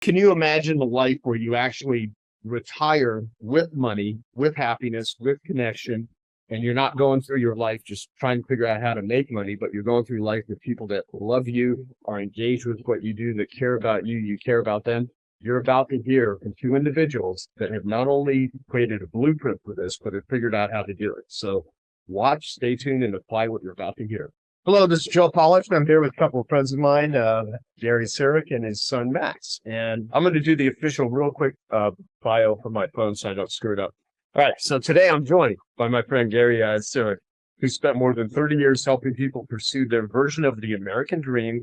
Can you imagine a life where you actually retire with money, with happiness, with connection, and you're not going through your life just trying to figure out how to make money, but you're going through life with people that love you, are engaged with what you do, that care about you, you care about them? You're about to hear from two individuals that have not only created a blueprint for this, but have figured out how to do it. So watch, stay tuned, and apply what you're about to hear. Hello, this is Joe Pollard. I'm here with a couple of friends of mine, Gary Sirak and his son, Max. And I'm going to do the official real quick bio for my phone so I don't screw it up. All right, so today I'm joined by my friend Gary Sirak, who spent more than 30 years helping people pursue their version of the American dream.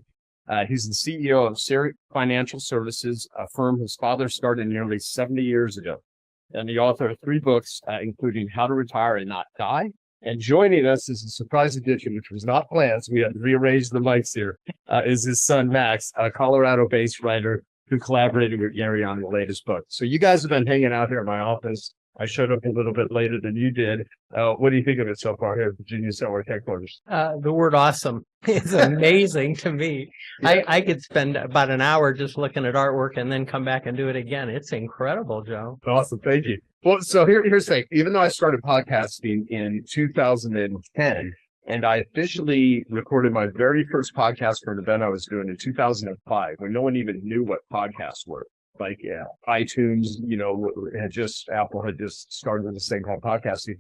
He's the CEO of Sirak Financial Services, a firm his father started nearly 70 years ago, and the author of 3 books, including How to Retire and Not Die. And joining us is a surprise addition, which was not planned, so we had to rearrange the mics here, is his son, Max, a Colorado-based writer who collaborated with Gary on the latest book. So you guys have been hanging out here in my office. I showed up a little bit later than you did. What do you think of it so far here at Virginia Network headquarters? The word awesome is amazing to me. Yeah. I could spend about an hour just looking at artwork and then come back and do it again. It's incredible, Joe. Awesome. Thank you. Well, so here's the thing. Even though I started podcasting in 2010, and I officially recorded my very first podcast for an event I was doing in 2005, when no one even knew what podcasts were. Like, yeah, iTunes, Apple had just started this thing called podcasting.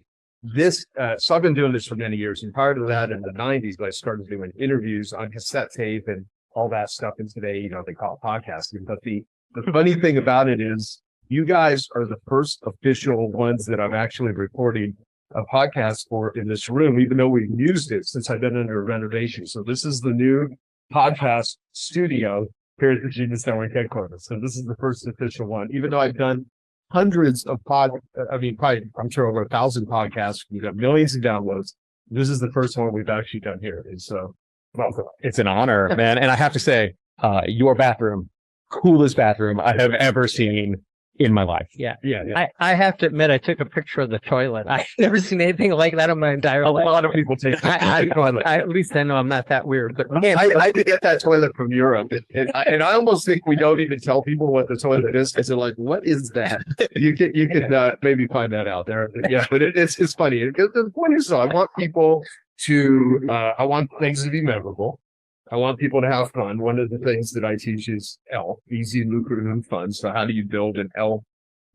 So I've been doing this for many years. And prior to that, in the 90s, I started doing interviews on cassette tape and all that stuff. And today, they call it podcasting. But the funny thing about it is you guys are the first official ones that I'm actually recording a podcast for in this room, even though we've used it since I've been under renovation. So this is the new podcast studio here at the Genius Network headquarters. So this is the first official one, even though I've done hundreds of probably, I'm sure over 1,000 podcasts. We've got millions of downloads. This is the first one we've actually done here. And so, welcome. It's an honor, man. And I have to say, your bathroom, coolest bathroom I have ever seen in my life. Yeah. Yeah. I have to admit, I took a picture of the toilet. I've never seen anything like that in my entire life. A lot of people take At least I know I'm not that weird. But man, I did get that toilet from Europe, and I almost think we don't even tell people what the toilet is because they're like, "What is that?" You could maybe find that out there. Yeah, but it's funny. The point is, though, I want people to I want things to be memorable. I want people to have fun. One of the things that I teach is ELF, easy, lucrative, and fun. So how do you build an ELF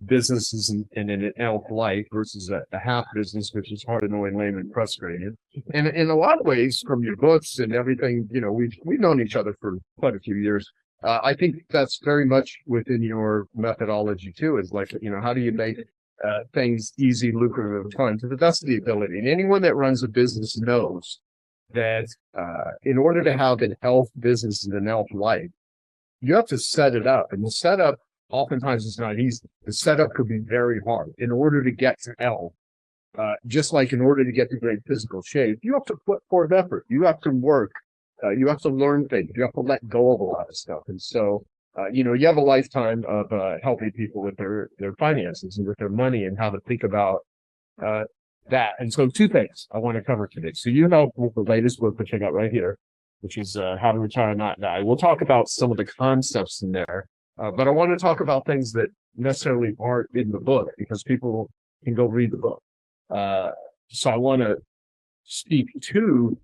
business and an ELF life versus a half business, which is hard, annoying, lame, and frustrating. And in a lot of ways, from your books and everything, we've known each other for quite a few years. I think that's very much within your methodology too, is like, how do you make things easy, lucrative, and fun to the best of the ability? And anyone that runs a business knows that in order to have an ELF business and an ELF life, you have to set it up. And the setup oftentimes is not easy. The setup could be very hard. In order to get to ELF, just like in order to get to great physical shape, you have to put forth effort. You have to work. You have to learn things. You have to let go of a lot of stuff. And so, you have a lifetime of helping people with their finances and with their money and how to think about that. And so 2 things I want to cover today. So the latest book, which I got right here, which is How to Retire and Not Die. We'll talk about some of the concepts in there, but I want to talk about things that necessarily aren't in the book because people can go read the book. So I want to speak to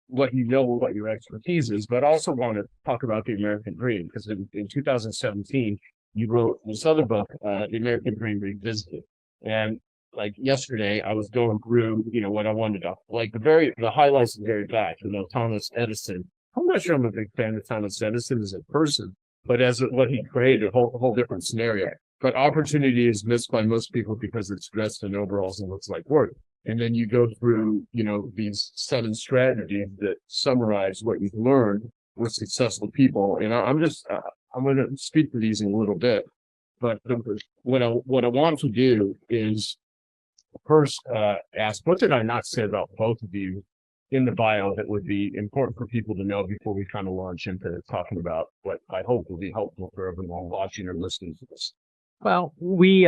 what what your expertise is, but also want to talk about the American Dream because in 2017, you wrote this other book, The American Dream Revisited. And like yesterday, I was going through, what I wanted to, like the highlights of the very back, Thomas Edison. I'm not sure I'm a big fan of Thomas Edison as a person, but as what he created, a whole different scenario. But opportunity is missed by most people because it's dressed in overalls and looks like work. And then you go through, these 7 strategies that summarize what you've learned with successful people. And I'm going to speak to these in a little bit. But what I want to do is first ask, what did I not say about both of you in the bio that would be important for people to know before we kind of launch into talking about what I hope will be helpful for everyone watching or listening to this? well, we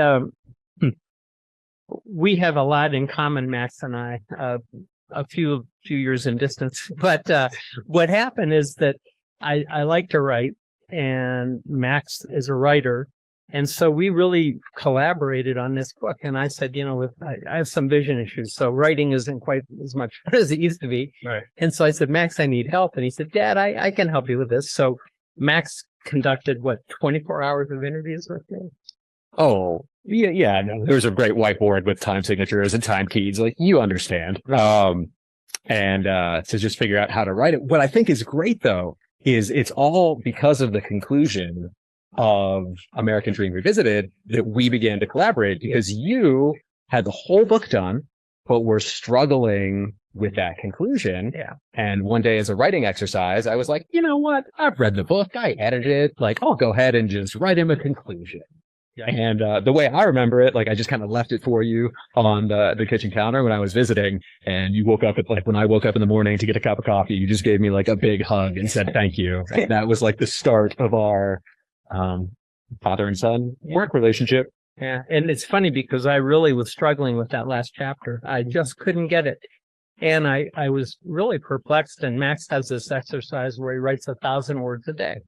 have a lot in common, Max and I, a few years in distance. But what happened is that I like to write, and Max is a writer. And so we really collaborated on this book. And I said, I have some vision issues, so writing isn't quite as much as it used to be. Right. And so I said, Max, I need help. And he said, Dad, I can help you with this. So Max conducted 24 hours of interviews with me. Oh, yeah. No, there's a great whiteboard with time signatures and time keys. Like, you understand. And to just figure out how to write it. What I think is great, though, is it's all because of the conclusion of American Dream Revisited that we began to collaborate, because you had the whole book done, but were struggling with that conclusion. Yeah. And one day, as a writing exercise, I was like, you know what? I've read the book. I edited it. Like, I'll go ahead and just write him a conclusion. Yeah. And the way I remember it, like, I just kind of left it for you on the kitchen counter when I was visiting. And you woke up when I woke up in the morning to get a cup of coffee, you just gave me like a big hug and said thank you. And that was like the start of our father and son work relationship. Yeah. And it's funny because I really was struggling with that last chapter. I just couldn't get it. And I was really perplexed. And Max has this exercise where he writes 1,000 words a day.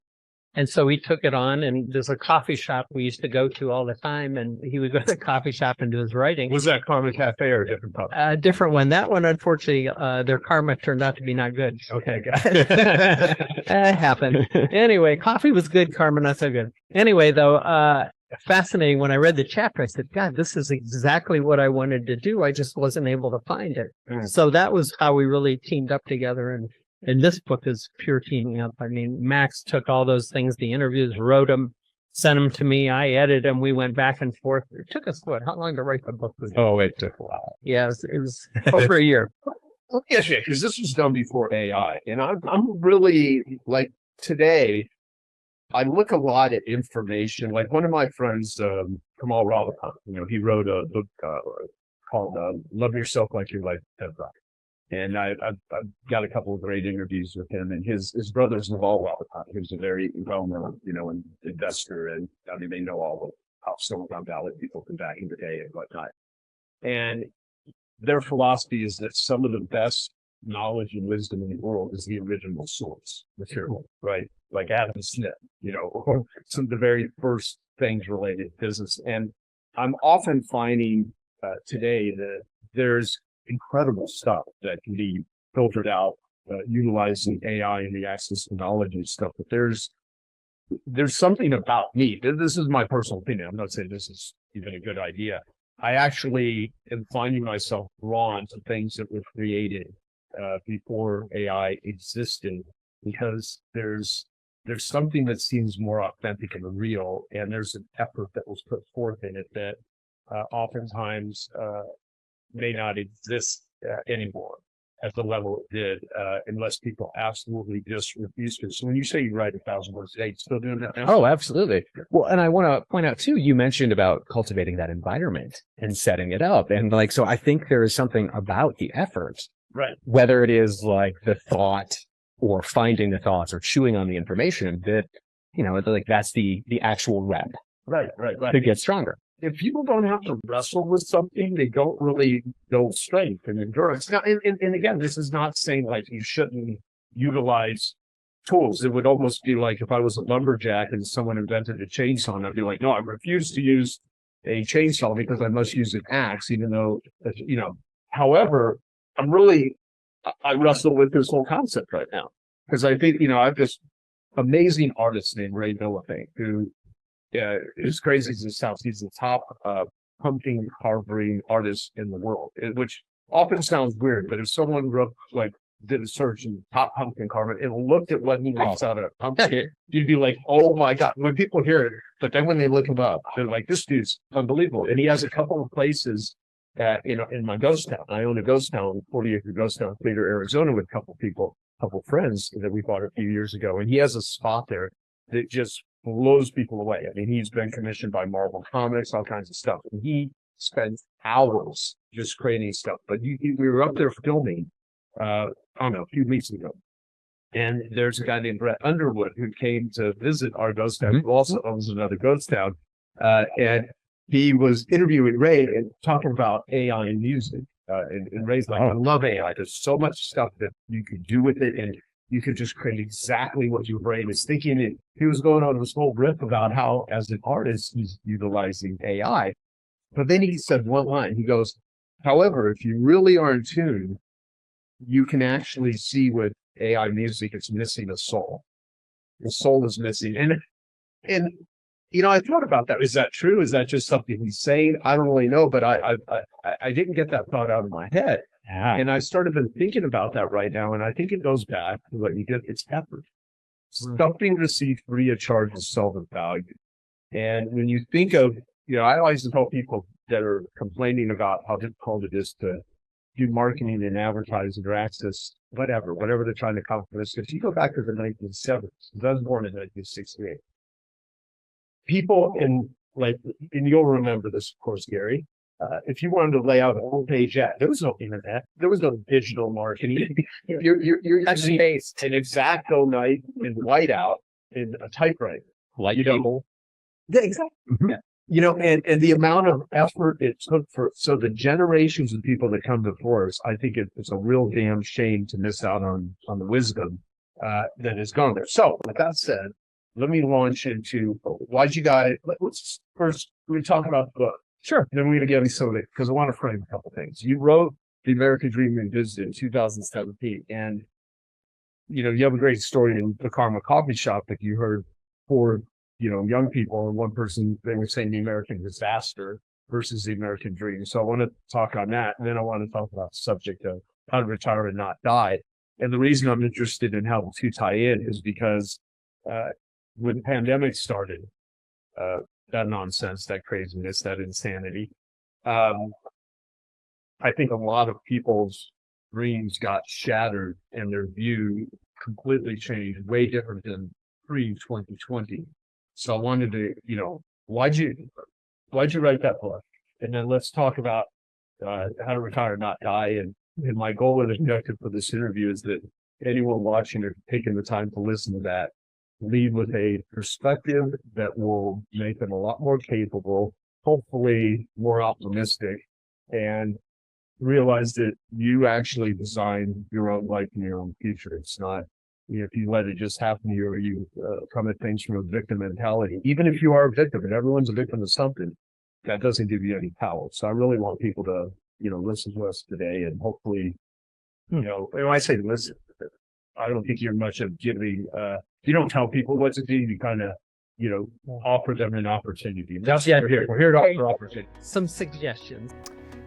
And so he took it on, and there's a coffee shop we used to go to all the time, and he would go to the coffee shop and do his writing. Was that Karma Cafe or a different pub? A different one. That one, unfortunately, their karma turned out to be not good. Okay, got it. It happened. Anyway, coffee was good, karma not so good. Anyway, though, fascinating. When I read the chapter, I said, God, this is exactly what I wanted to do. I just wasn't able to find it. So that was how we really teamed up together. And this book is pure teaming up. I mean, Max took all those things, the interviews, wrote them, sent them to me. I edited them. We went back and forth. It took us, how long to write the book? Oh, it took a while. Yeah, it was over a year. Yes, yeah, because this was done before AI. And I'm really, like, today, I look a lot at information. Like, one of my friends, Kamal Ravikant, he wrote a book called Love Yourself Like Your Life Depends on It. And I've got a couple of great interviews with him, and his brother's Naval Ravikant, who's a very well-known, investor, and I mean, they know all the Silicon Valley people from back in the day and whatnot. And their philosophy is that some of the best knowledge and wisdom in the world is the original source material, right? Like Adam Smith, or some of the very first things related to business. And I'm often finding today that there's incredible stuff that can be filtered out utilizing AI and the access to knowledge and stuff. But there's something about me. This is my personal opinion. I'm not saying this is even a good idea. I actually am finding myself drawn to things that were created before AI existed, because there's something that seems more authentic and real, and there's an effort that was put forth in it that oftentimes may not exist anymore at the level it did, unless people absolutely just refuse to. So when you say you write 1,000 words a day, you still doing that now? Oh, absolutely. Well, and I want to point out too, you mentioned about cultivating that environment and setting it up. And so I think there is something about the effort, Right. whether it is like the thought or finding the thoughts or chewing on the information that, like that's the actual rep. Right. To get stronger. If people don't have to wrestle with something, they don't really build strength and endurance. Now, and again, this is not saying like you shouldn't utilize tools. It would almost be like if I was a lumberjack and someone invented a chainsaw, I'd be like, no, I refuse to use a chainsaw because I must use an axe, even though, however, I wrestle with this whole concept right now. Because I think, I have this amazing artist named Ray Villafane who, as crazy as it sounds, he's the top pumpkin carving artist in the world, which often sounds weird, but if someone did a search in top pumpkin carver and looked at what he makes out of a pumpkin, you'd be like, oh my God, when people hear it, but then when they look him up, they're like, this dude's unbelievable. And he has a couple of places in my ghost town. I own a ghost town, 40-acre ghost town, Clear, Arizona, with a couple friends that we bought a few years ago. And he has a spot there that just blows people away. I mean, he's been commissioned by Marvel Comics, all kinds of stuff. And he spends hours just creating stuff. But we were up there filming, I don't know, a few weeks ago. And there's a guy named Brett Underwood who came to visit our ghost town, who also owns another ghost town. And he was interviewing Ray and talking about AI and music. And Ray's like, I love AI. There's so much stuff that you could do with it. And you could just create exactly what your brain is thinking. And he was going on this whole riff about how, as an artist, he's utilizing AI. But then he said one line. He goes, however, if you really are in tune, you can actually see with AI music, it's missing a soul. The soul is missing. And I thought about that. Is that true? Is that just something he's saying? I don't really know, but I didn't get that thought out of my head. Yeah. And I started been thinking about that right now. And I think it goes back to what you get. It's effort. Something received free of charge is seldom valued. And when you think of, I always tell people that are complaining about how difficult it is to do marketing and advertising or access whatever they're trying to accomplish. If you go back to the 1970s, I was born in 1968. People and you'll remember this, of course, Gary. If you wanted to lay out a whole page ad, there was no internet, there was no digital marketing. You're using an X-Acto knife in whiteout in a typewriter. People. Yeah, exactly. Mm-hmm. And the amount of effort it took so the generations of people that come before us, I think it's a real damn shame to miss out on the wisdom that has gone there. So with that said, let me launch into why'd you guys, let's first, we talk about the book. Sure. Then we're going to get into some of it because I want to frame a couple things. You wrote The American Dream Revisited in 2017. And, you have a great story in the Karma Coffee Shop that you heard for, young people. And one person, they were saying the American disaster versus the American dream. So I want to talk on that. And then I want to talk about the subject of how to retire and not die. And the reason I'm interested in how the two tie in is because when the pandemic started, that nonsense, that craziness, that insanity, I think a lot of people's dreams got shattered and their view completely changed, way different than pre-2020. So I wanted to, why'd you write that book? And then let's talk about how to retire, not die. And my goal and objective for this interview is that anyone watching or taking the time to listen to that lead with a perspective that will make them a lot more capable, hopefully more optimistic, and realize that you actually design your own life and your own future. It's not, if you let it just happen to you or you come at things from a victim mentality. Even if you are a victim and everyone's a victim of something, that doesn't give you any power. So I really want people to, listen to us today and hopefully, when I say listen, I don't think you're much of giving, you don't tell people what to do. You kind of, offer them an opportunity. That's we're here. We're here to offer opportunity. Some suggestions.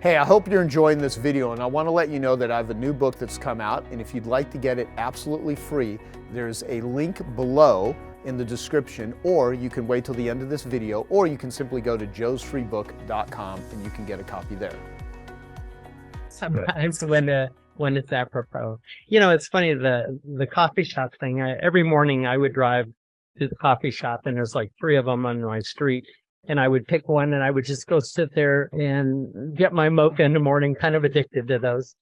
Hey, I hope you're enjoying this video, and I want to let you know that I have a new book that's come out, and if you'd like to get it absolutely free, there's a link below in the description, or you can wait till the end of this video, or you can simply go to joesfreebook.com and you can get a copy there. Sometimes when it's apropos. It's funny, the coffee shop thing. Every morning I would drive to the coffee shop, and there's like 3 of them on my street. And I would pick one and I would just go sit there and get my mocha in the morning, kind of addicted to those.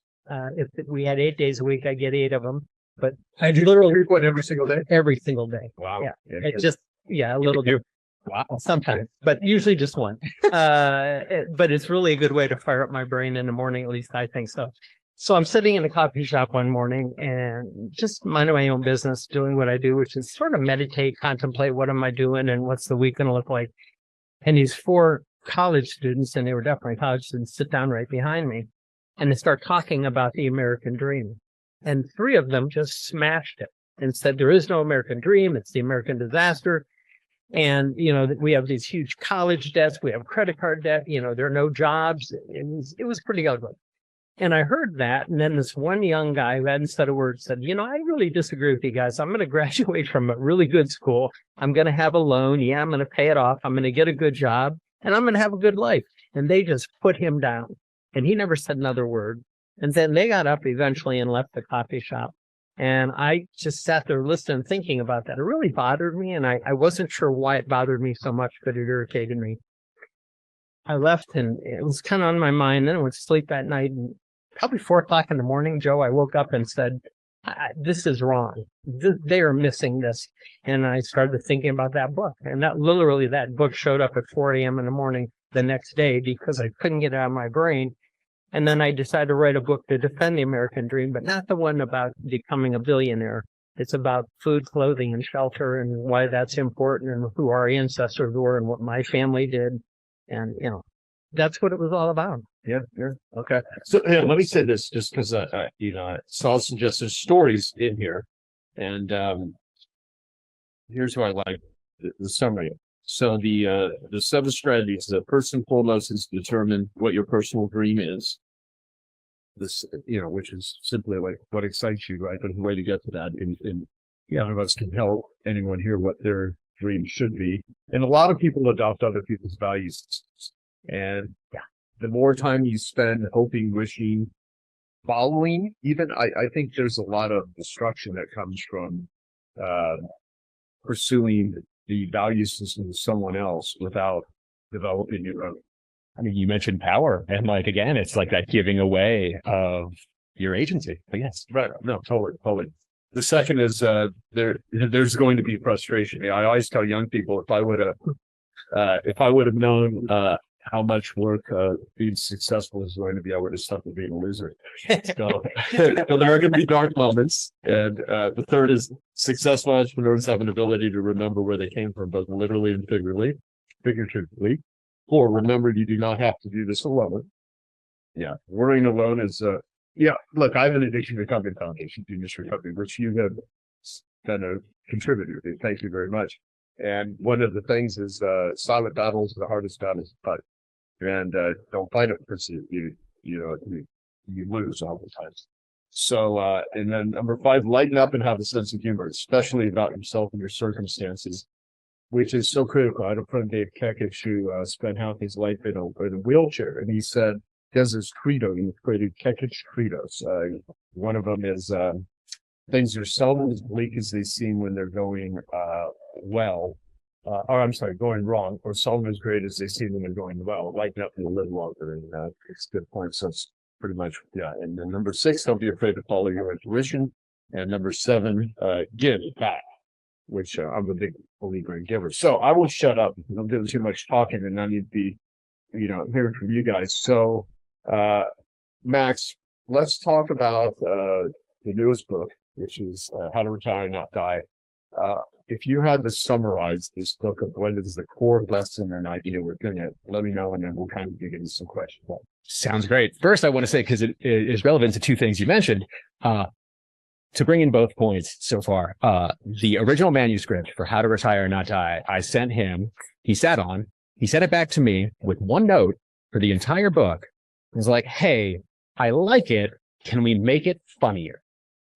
If we had 8 days a week, I'd get 8 of them. But I literally drink one every single day? Every single day. Wow. Yeah. It just, a little bit. Wow. Sometimes, but usually just one. But it's really a good way to fire up my brain in the morning, at least I think so. So I'm sitting in a coffee shop one morning and just minding my own business, doing what I do, which is sort of meditate, contemplate what am I doing and what's the week going to look like. And these 4 college students, and they were definitely college students, sit down right behind me and they start talking about the American dream. And 3 of them just smashed it and said, there is no American dream. It's the American disaster. And, we have these huge college debts. We have credit card debt. There are no jobs. It was pretty ugly. And I heard that. And then this one young guy who hadn't said a word said, I really disagree with you guys. I'm going to graduate from a really good school. I'm going to have a loan. Yeah, I'm going to pay it off. I'm going to get a good job and I'm going to have a good life. And they just put him down and he never said another word. And then they got up eventually and left the coffee shop. And I just sat there listening, thinking about that. It really bothered me. And I wasn't sure why it bothered me so much, but it irritated me. I left and it was kind of on my mind. Then I went to sleep that night and probably 4 o'clock in the morning, Joe, I woke up and said, this is wrong. They are missing this. And I started thinking about that book. And that book showed up at 4 a.m. in the morning the next day because I couldn't get it out of my brain. And then I decided to write a book to defend the American dream, but not the one about becoming a billionaire, It's about food, clothing, and shelter, and why that's important, and who our ancestors were, and what my family did, and that's what it was all about. Yeah. Okay. So let me say this, just because I saw some just some stories in here, and here's what I like the summary. So the 7 strategies. The first and foremost is to determine what your personal dream is. This, which is simply like what excites you, right? But the way to get to that, and none of us can tell anyone here what their dream should be. And a lot of people adopt other people's values, and the more time you spend hoping, wishing, following, even I think there's a lot of destruction that comes from pursuing the value system of someone else without developing your own. I mean, you mentioned power, and like again, it's like that giving away of your agency. But yes, Right. No, totally. The second is there's going to be frustration. I always tell young people, if I would have known how much work being successful is going to be, I would have stuck with being a loser. So there are going to be dark moments. And the third is successful entrepreneurs have an ability to remember where they came from, both literally and figuratively. Or remember, you do not have to do this alone. Yeah, worrying alone is look, I have an addiction recovery foundation, Genius Recovery, which you have kind of contributed to. Thank you very much. And one of the things is silent battles are the hardest battles to fight. And don't fight it because you lose oftentimes. So and then number 5, lighten up and have a sense of humor, especially about yourself and your circumstances, which is so critical. I had a friend, Dave Kekich, who spent half his life in a wheelchair, and he said he has this credo. He created Kekich credos. One of them is things are seldom as bleak as they seem when they're going going wrong, or seldom as great as they seem when they're going well. Lighten up and live longer, and it's a good point. So it's pretty much, And then number 6, don't be afraid to follow your intuition. And number 7, give back, which I'm a big believer in givers. So I will shut up. I'm doing too much talking, and I need to be, hearing from you guys. So, Max, let's talk about the newest book, which is How to Retire and Not Die. If you had to summarize this book of what is the core lesson and idea we're going to, let me know, and then we'll kind of dig into some questions. sounds great. First, I want to say, because it is relevant to 2 things you mentioned, to bring in both points so far. The original manuscript for How to Retire and Not Die, I sent him. He sat it back to me with 1 note for the entire book. He was like, hey, I like it. Can we make it funnier?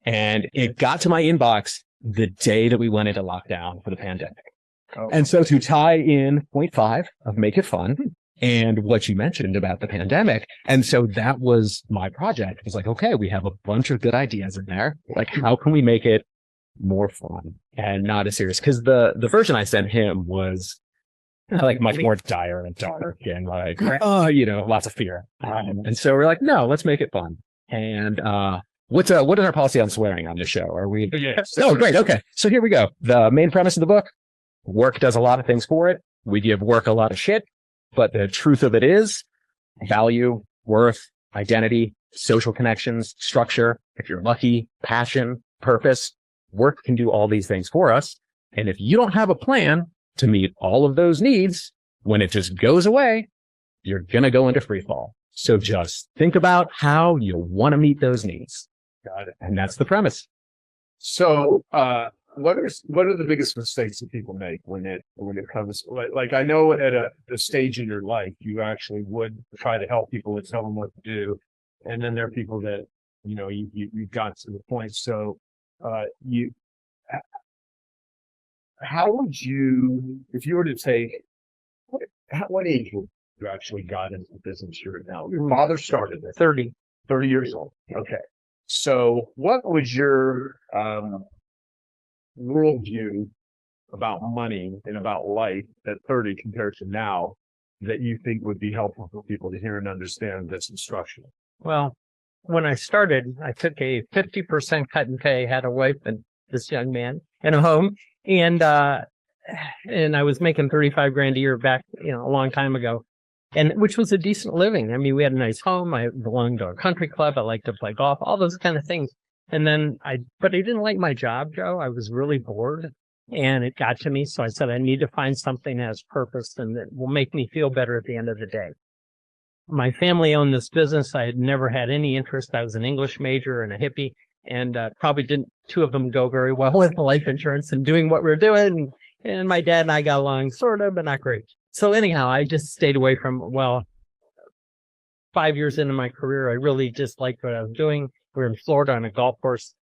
And it got to my inbox the day that we went into lockdown for the pandemic. Oh. And so to tie in point 5 of Make It Fun and what you mentioned about the pandemic. And so that was my project. It was like, okay, we have a bunch of good ideas in there. Like, how can we make it more fun and not as serious? Because the version I sent him was like much more dire and dark and like, lots of fear. And so we're like, no, let's make it fun. And what is our policy on swearing on this show? Are we? Yes. Oh, great. Okay. So here we go. The main premise of the book: work does a lot of things for it. We give work a lot of shit, but the truth of it is value, worth, identity, social connections, structure. If you're lucky, passion, purpose, work can do all these things for us. And if you don't have a plan to meet all of those needs, when it just goes away, you're going to go into free fall. So just think about how you want to meet those needs. Got it. And that's the premise. So, what are the biggest mistakes that people make when it comes, like I know at a stage in your life, you actually would try to help people and tell them what to do. And then there are people that, you got to the point. So, how would you, if you were to take, what age would you actually got into the business you're in now? Your father started at 30. 30 years old. Okay. So what was your worldview about money and about life at 30 compared to now that you think would be helpful for people to hear and understand this instruction? Well, when I started, I took a 50% cut and pay, had a wife and this young man and a home. And I was making 35 grand a year back, a long time ago. And which was a decent living. I mean, we had a nice home. I belonged to a country club. I liked to play golf, all those kind of things. And then but I didn't like my job, Joe. I was really bored and it got to me. So I said, I need to find something that has purpose and that will make me feel better at the end of the day. My family owned this business. I had never had any interest. I was an English major and a hippie, and probably didn't two of them go very well with life insurance and doing what we're doing. And my dad and I got along sort of, but not great. So anyhow, I just stayed away from, 5 years into my career, I really just liked what I was doing. We were in Florida on a golf course,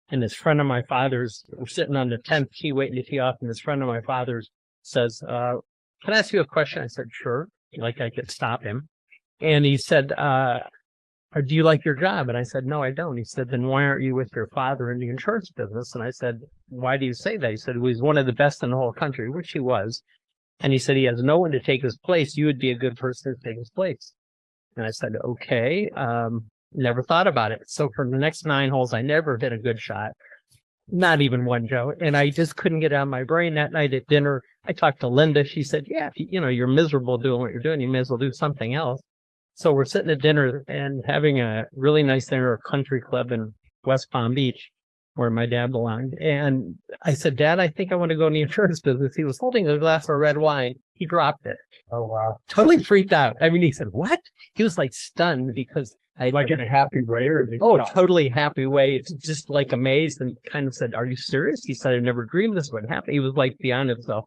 and this friend of my father's, we're sitting on the 10th tee waiting to tee off, and this friend of my father's says, can I ask you a question? I said, sure. Like I could stop him. And he said, do you like your job? And I said, no, I don't. He said, then why aren't you with your father in the insurance business? And I said, why do you say that? He said, well, he's one of the best in the whole country, which he was. And he said, he has no one to take his place. You would be a good person to take his place. And I said, okay, never thought about it. So for the next 9 holes, I never hit a good shot. Not even one, Joe. And I just couldn't get out of my brain. That night at dinner, I talked to Linda. She said, yeah, if you're miserable doing what you're doing, you may as well do something else. So we're sitting at dinner and having a really nice dinner at a country club in West Palm Beach where my dad belonged. And I said, Dad, I think I want to go in the insurance business. He was holding a glass of red wine. He dropped it. Oh, wow. Totally freaked out. I mean, he said, what? He was like stunned because Like in a happy way or? Totally happy way. It's just like amazed and kind of said, are you serious? He said, I never dreamed this would happen. He was like beyond himself.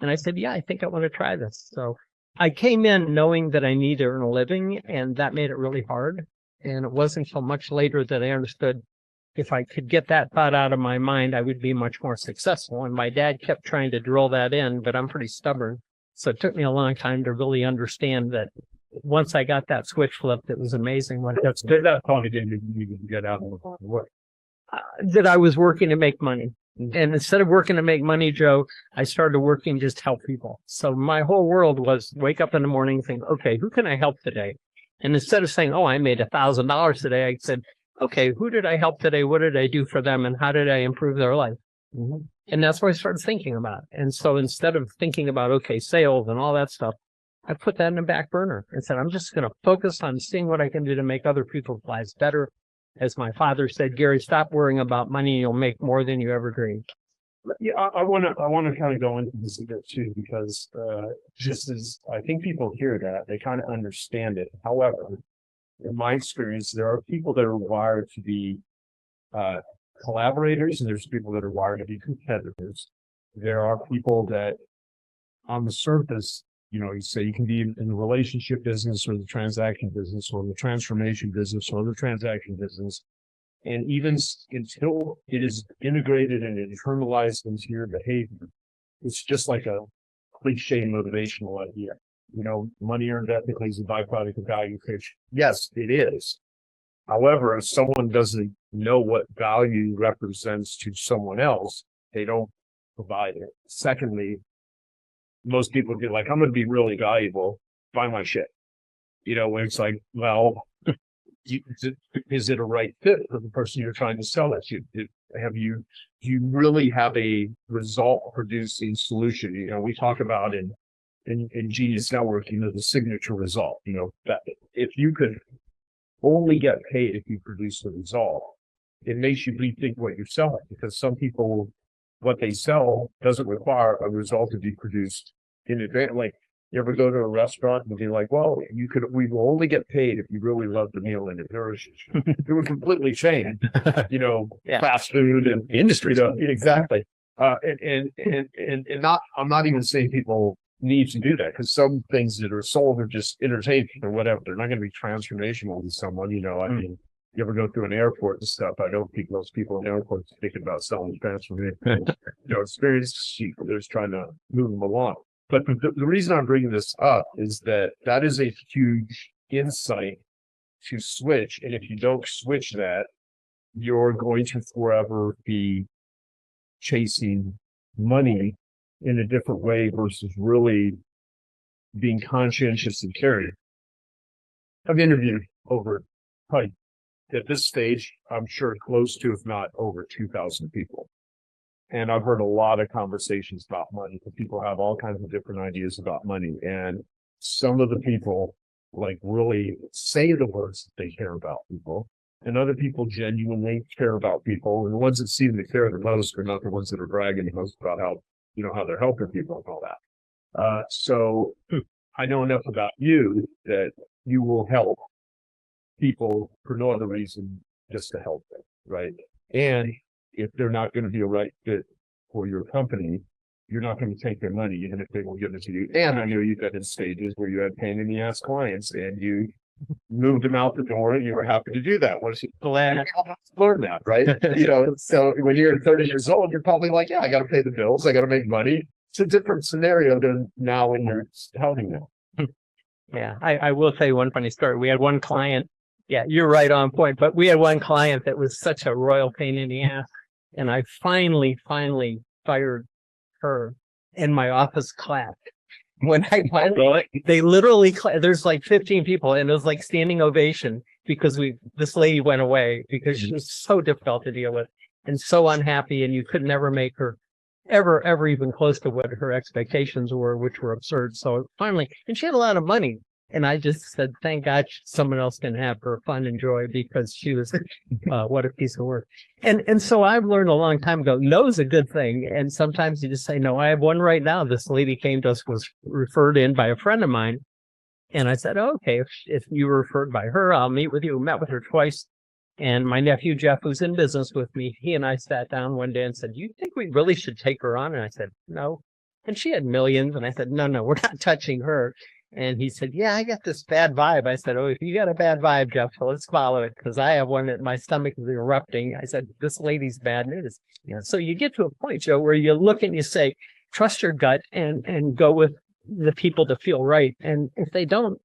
And I said, yeah, I think I want to try this. So I came in knowing that I need to earn a living, and that made it really hard. And it wasn't until much later that I understood if I could get that thought out of my mind, I would be much more successful. And my dad kept trying to drill that in, but I'm pretty stubborn. So it took me a long time to really understand that once I got that switch flipped, it was amazing. That's good. That's all you did. You can get out and work. That I was working to make money. And instead of working to make money, Joe, I started working just to help people. So my whole world was wake up in the morning and think, okay, who can I help today? And instead of saying, oh, I made $1,000 today, I said, okay, who did I help today? What did I do for them? And how did I improve their life? Mm-hmm. And that's what I started thinking about. And so instead of thinking about, okay, sales and all that stuff, I put that in the back burner and said, I'm just going to focus on seeing what I can do to make other people's lives better. As my father said, Gary, stop worrying about money. You'll make more than you ever dreamed. Yeah, I want to kind of go into this a bit too, because just as I think people hear that, they kind of understand it. However, in my experience, there are people that are wired to be collaborators, and there's people that are wired to be competitors. There are people that on the surface, you say you can be in the relationship business or the transaction business or the transformation business or the transaction business. And even until it is integrated and internalized into your behavior, it's just like a cliche motivational idea. Money earned ethically is a byproduct of value creation. Yes, it is. However, if someone doesn't know what value represents to someone else, they don't provide it. Secondly, most people get like, I'm going to be really valuable, buy my shit. When it's like, well, is it a right fit for the person you're trying to sell it to? Do you really have a result producing solution? We talk about in Genius Networking, the signature result, that if you could only get paid if you produce the result, it makes you rethink what you're selling, because some people, what they sell doesn't require a result to be produced in advance. Like, you ever go to a restaurant and be like, well, we will only get paid if you really love the meal and it nourishes you. It would completely change, fast food and industry. Exactly. And I'm not even saying people need to do that, because some things that are sold are just entertainment or whatever. They're not going to be transformational to someone. I mean, you ever go through an airport and stuff? I don't think most people in airports thinking about selling transformation. Experienced seekers trying to move them along. But the reason I'm bringing this up is that is a huge insight to switch. And if you don't switch that, you're going to forever be chasing money in a different way versus really being conscientious and caring. I've interviewed over, probably at this stage, I'm sure close to, if not over 2,000 people. And I've heard a lot of conversations about money. People have all kinds of different ideas about money. And some of the people like really say the words that they care about people. and other people genuinely care about people. And the ones that seem to care the most are not the ones that are bragging the most about how, how they're helping people and all that. So I know enough about you that you will help people for no other reason just to help them, right? And if they're not going to be a right fit for your company, you're not going to take their money, even if they will give it to you. And I know you've been in stages where you had pain in the ass clients and you moved them out the door and you were happy to do that. Once you learn that, right? So when you're 30 years old, you're probably like, yeah, I got to pay the bills. I got to make money. It's a different scenario than now when you're helping them. Yeah, I will tell you one funny story. We had one client. Yeah, you're right on point. But we had one client that was such a royal pain in the ass. And I finally fired her, and my office clapped. When I finally, they literally, there's like 15 people, and it was like standing ovation because this lady went away because she was so difficult to deal with and so unhappy, and you could never make her ever even close to what her expectations were, which were absurd. So finally, and she had a lot of money. And I just said, thank God someone else can have her fun and joy because she was, what a piece of work. And so I've learned a long time ago, no is a good thing. And sometimes you just say, no, I have one right now. This lady came to us, was referred in by a friend of mine. And I said, okay, if you were referred by her, I'll meet with you. Met with her twice. And my nephew, Jeff, who's in business with me, he and I sat down one day and said, do you think we really should take her on? And I said, no. And she had millions. And I said, no, we're not touching her. And he said, yeah, I got this bad vibe. I said, oh, if you got a bad vibe, Jeff, so let's follow it because I have one that my stomach is erupting. I said, this lady's bad news. Yeah. So you get to a point, Joe, where you look and you say, trust your gut and go with the people to feel right. And if they don't,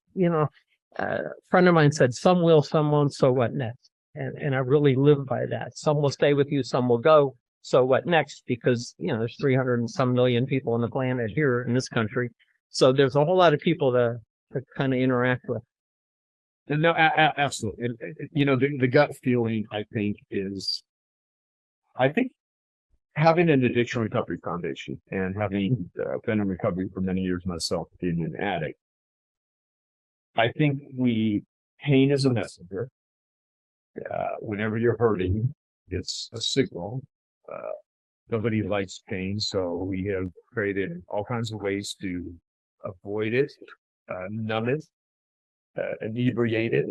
a friend of mine said, some will, some won't, so what next? And I really live by that. Some will stay with you, some will go. So what next? Because, there's 300 and some million people on the planet here in this country. So there's a whole lot of people to kind of interact with. No, absolutely. And, the gut feeling, I think having an addiction recovery foundation and having been in recovery for many years myself, being an addict, I think pain is a messenger. Whenever you're hurting, it's a signal. Nobody likes pain, so we have created all kinds of ways to avoid it, numb it, inebriate it,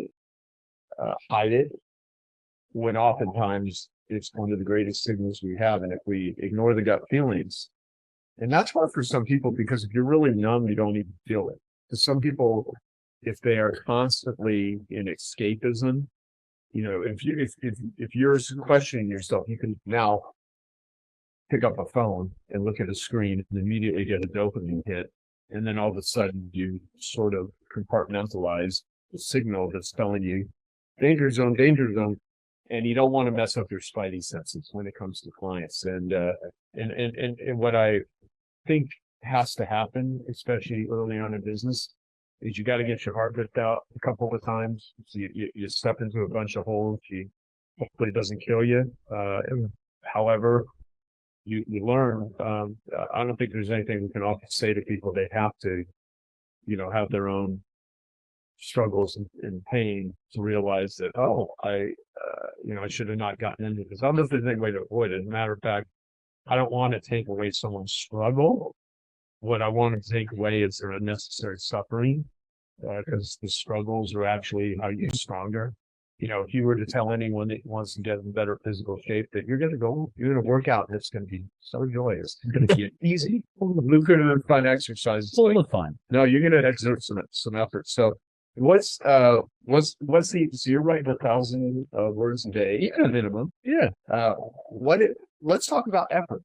hide it, when oftentimes it's one of the greatest signals we have. And if we ignore the gut feelings, and that's hard for some people because if you're really numb, you don't even feel it. Because some people, if they are constantly in escapism, if you're questioning yourself, you can now pick up a phone and look at a screen and immediately get a dopamine hit. And then all of a sudden you sort of compartmentalize the signal that's telling you danger zone. And you don't want to mess up your spidey senses when it comes to clients. And what I think has to happen, especially early on in business, is you got to get your heart ripped out a couple of times. So you step into a bunch of holes. Hopefully it doesn't kill you. However, you learn. I don't think there's anything we can often say to people. They have to, have their own struggles and pain to realize that, I should have not gotten into this. I don't know if there's any way to avoid it. As a matter of fact, I don't want to take away someone's struggle. What I want to take away is their unnecessary suffering, because the struggles are actually how you get stronger. If you were to tell anyone that wants to get in better physical shape that you're going to work out and it's going to be so joyous. It's going to be easy, lucrative and fun exercise. Full of fun. No, you're going to exert some effort. So what's so you're writing 1,000 words a day, at a minimum. Yeah. Let's talk about effort.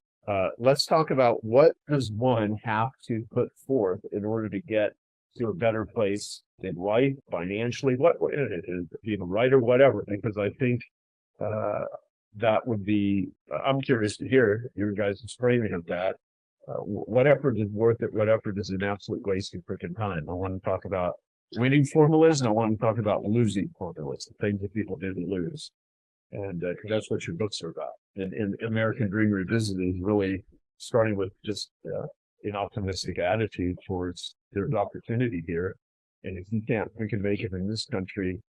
Let's talk about what does one have to put forth in order to get to a better place in life, financially, what it is, being a writer, whatever, because I think that would be, I'm curious to hear your guys' framing of that. What effort is worth it? What effort is an absolute waste of freaking time? I want to talk about winning formulas, and I want to talk about losing formulas, the things that people didn't lose. And that's what your books are about. And American Dream Revisited is really starting with just an optimistic attitude towards there's opportunity here. And if you can't freaking make it in this country,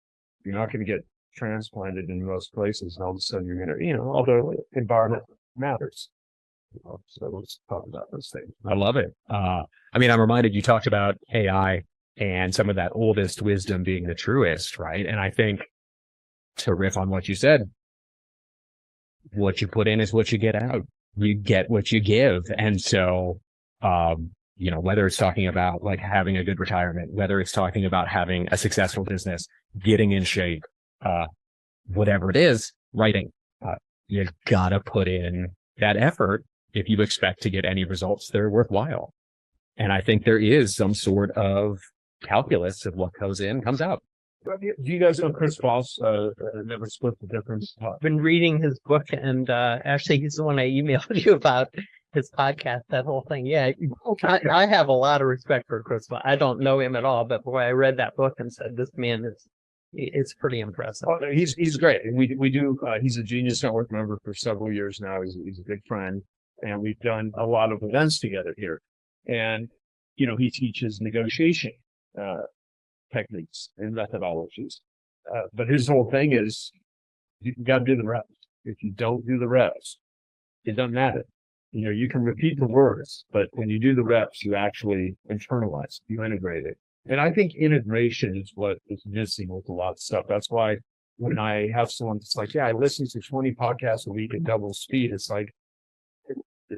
you're not going to get transplanted in most places, and all of a sudden you're going to, although environment matters. So let's talk about those things. I love it. I mean, I'm reminded you talked about AI and some of that oldest wisdom being the truest, right? And I think to riff on what you said, what you put in is what you get out. You get what you give. And so, whether it's talking about like having a good retirement, whether it's talking about having a successful business, getting in shape, whatever it is, writing, you gotta put in that effort if you expect to get any results that are worthwhile. And I think there is some sort of calculus of what goes in, comes out. Do you guys know Chris Voss, Never Split the Difference? I've been reading his book, and actually he's the one I emailed you about his podcast, that whole thing. Yeah, I have a lot of respect for Chris Voss. I don't know him at all, but boy, I read that book and said, this man it's pretty impressive. Oh, he's great. And we do, he's a Genius Network member for several years now. He's a good friend. And we've done a lot of events together here. And, he teaches negotiation techniques and methodologies. But his whole thing is you got to do the reps. If you don't do the reps, it doesn't matter. You can repeat the words, but when you do the reps, you actually internalize, you integrate it. And I think integration is what is missing with a lot of stuff. That's why when I have someone that's like, yeah, I listen to 20 podcasts a week at double speed, it's like,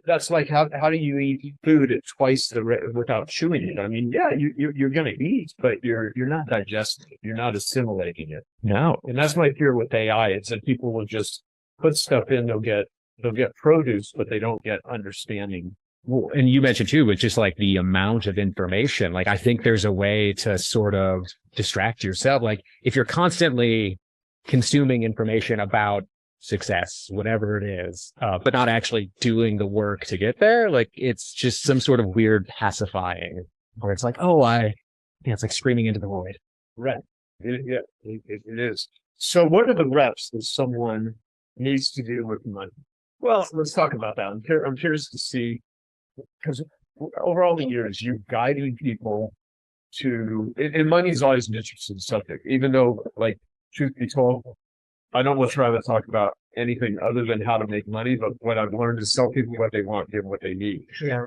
that's like, how do you eat food at twice the rate without chewing it? I mean, yeah, you're going to eat, but you're not digesting it. You're not assimilating it. No. And that's my fear with AI. It's that people will just put stuff in. They'll get produce, but they don't get understanding. Well, and you mentioned too, but just like the amount of information, like I think there's a way to sort of distract yourself. Like if you're constantly consuming information about success, whatever it is, but not actually doing the work to get there, like it's just some sort of weird pacifying where it's like, it's like screaming into the void. Right. It is. So what are the reps that someone needs to do with money? Well, let's talk about that. I'm curious to see, because over all the years, you've guided people to, and money is always an interesting subject, even though, like, truth be told, I don't much rather talk about anything other than how to make money, but what I've learned is tell people what they want, give them what they need. Yeah.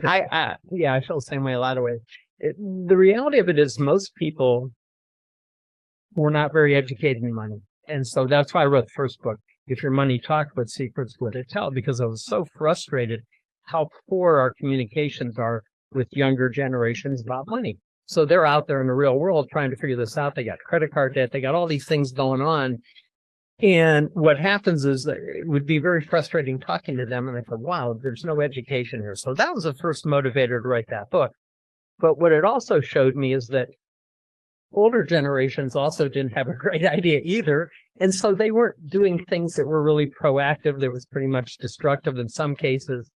I feel the same way a lot of ways. The reality of it is most people were not very educated in money. And so that's why I wrote the first book, If Your Money Talked, What Secrets Would It Tell? Because I was so frustrated how poor our communications are with younger generations about money. So they're out there in the real world trying to figure this out. They got credit card debt. They got all these things going on. And what happens is that it would be very frustrating talking to them. And I thought, wow, there's no education here. So that was the first motivator to write that book. But what it also showed me is that older generations also didn't have a great idea either. And so they weren't doing things that were really proactive. That was pretty much destructive in some cases,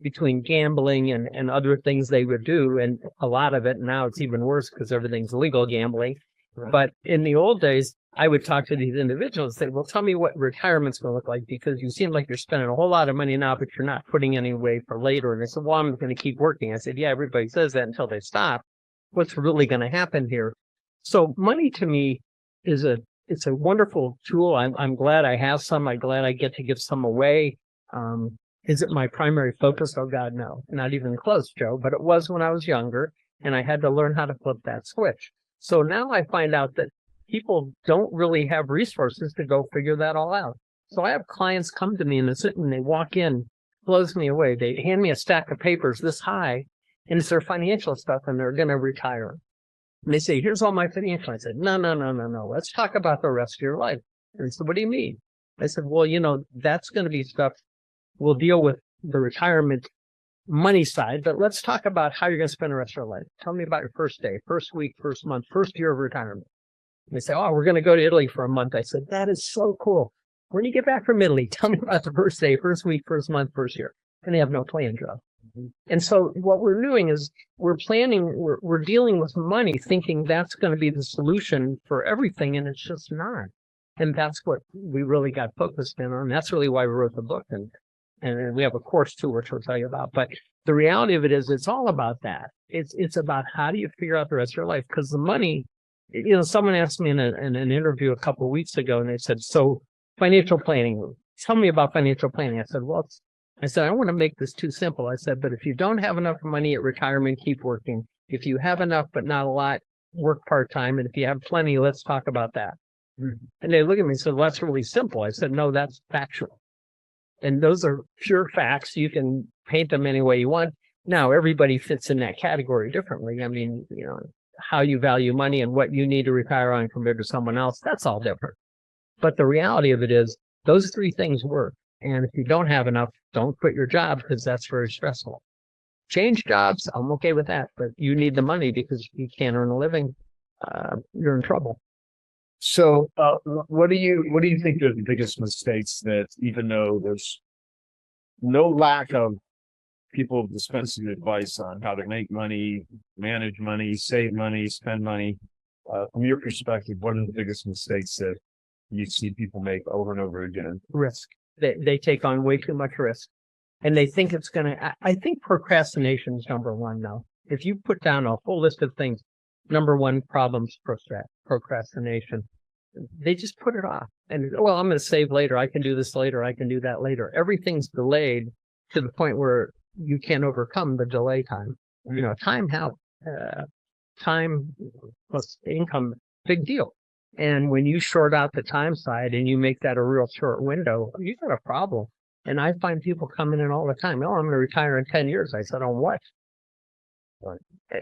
between gambling and other things they would do. And a lot of it, now it's even worse because everything's legal gambling. Right. But in the old days, I would talk to these individuals and say, well, tell me what retirement's going to look like, because you seem like you're spending a whole lot of money now, but you're not putting any away for later. And they said, well, I'm going to keep working. I said, yeah, everybody says that until they stop. What's really going to happen here? So money to me it's a wonderful tool. I'm glad I have some. I'm glad I get to give some away. Is it my primary focus? Oh God, no, not even close, Joe. But it was when I was younger, and I had to learn how to flip that switch. So now I find out that people don't really have resources to go figure that all out. So I have clients come to me and they walk in, blows me away. They hand me a stack of papers this high, and it's their financial stuff, and they're going to retire. And they say, here's all my financial. I said, no. Let's talk about the rest of your life. And they said, what do you mean? I said, well, that's going to be stuff we'll deal with the retirement money side, but let's talk about how you're going to spend the rest of your life. Tell me about your first day, first week, first month, first year of retirement. And they say, oh, we're going to go to Italy for a month. I said, that is so cool. When you get back from Italy, tell me about the first day, first week, first month, first year. And they have no plan, Joe. And so what we're doing is we're dealing with money thinking that's going to be the solution for everything, and it's just not. And that's what we really got focused in on. That's really why we wrote the book. And we have a course too, which we'll tell you about. But the reality of it is it's all about that. It's about how do you figure out the rest of your life? Because the money someone asked me in an interview a couple of weeks ago, and they said, so financial planning, tell me about financial planning. I said, I want to make this too simple. I said, but if you don't have enough money at retirement, keep working. If you have enough, but not a lot, work part-time. And if you have plenty, let's talk about that. And they look at me and said, well, that's really simple. I said, no, that's factual. And those are pure facts. You can paint them any way you want. Now, everybody fits in that category differently. I mean, how you value money and what you need to retire on compared to someone else, that's all different. But the reality of it is those three things work. And if you don't have enough, don't quit your job because that's very stressful. Change jobs, I'm okay with that, but you need the money because if you can't earn a living, you're in trouble. So, what do you think are the biggest mistakes that, even though there's no lack of people dispensing advice on how to make money, manage money, save money, spend money, from your perspective, what are the biggest mistakes that you see people make over and over again? Risk. They take on way too much risk. And they think it's going to, I think procrastination is number one now. If you put down a whole list of things, number one problem's procrastination. They just put it off. And, well, I'm going to save later. I can do this later. I can do that later. Everything's delayed to the point where you can't overcome the delay time. Time helps. Time plus income, big deal. And when you short out the time side and you make that a real short window, you got a problem. And I find people coming in all the time. Oh, I'm going to retire in 10 years. I said, on what?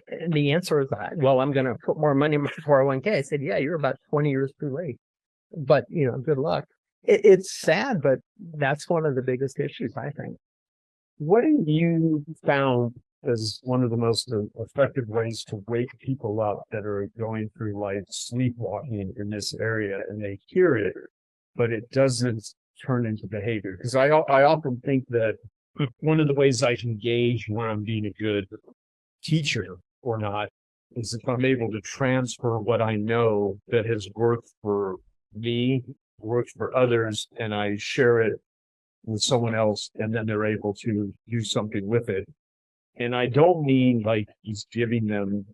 And the answer is, well, I'm going to put more money in my 401k. I said, yeah, you're about 20 years too late. But, good luck. It's sad, but that's one of the biggest issues, I think. What have you found as one of the most effective ways to wake people up that are going through life sleepwalking in this area, and they hear it, but it doesn't turn into behavior? Because I often think that one of the ways I can gauge when I'm being a good teacher or not is if I'm able to transfer what I know that has worked for me, worked for others, and I share it with someone else, and then they're able to do something with it. And I don't mean like he's giving them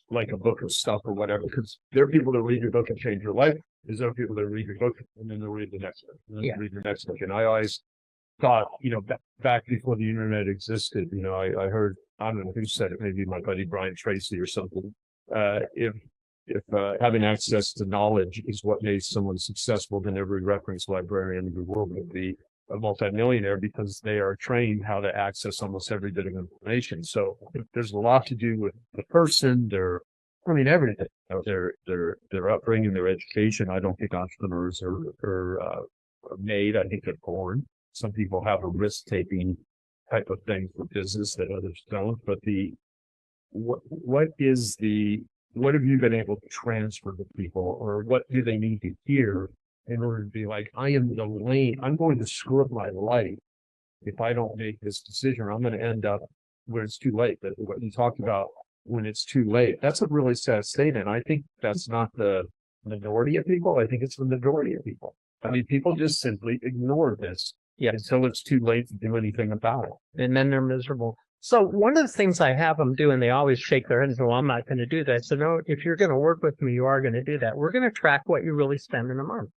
like a book of stuff or whatever, because there are people that read your book and change your life. There's other people that read your book and then they'll read the next book, and then read the next book. And I always thought, back before the internet existed, I heard, I don't know who said it, maybe my buddy Brian Tracy or something. If having access to knowledge is what made someone successful, then every reference librarian in the world would be a multimillionaire, because they are trained how to access almost every bit of information. So there's a lot to do with the person, everything, their upbringing, their education. I don't think entrepreneurs are made. I think they're born. Some people have a risk-taking type of thing for business that others don't. But what have you been able to transfer to people, or what do they need to hear in order to be like, I'm going to screw up my life if I don't make this decision, or I'm going to end up where it's too late. But what you talked about, when it's too late, that's a really sad statement. I think that's not the minority of people. I think it's the majority of people. I mean, people just simply ignore this until it's too late to do anything about it. And then they're miserable. So one of the things I have them do, and they always shake their heads and say, well, I'm not going to do that. So no, if you're going to work with me, you are going to do that. We're going to track what you really spend in a month.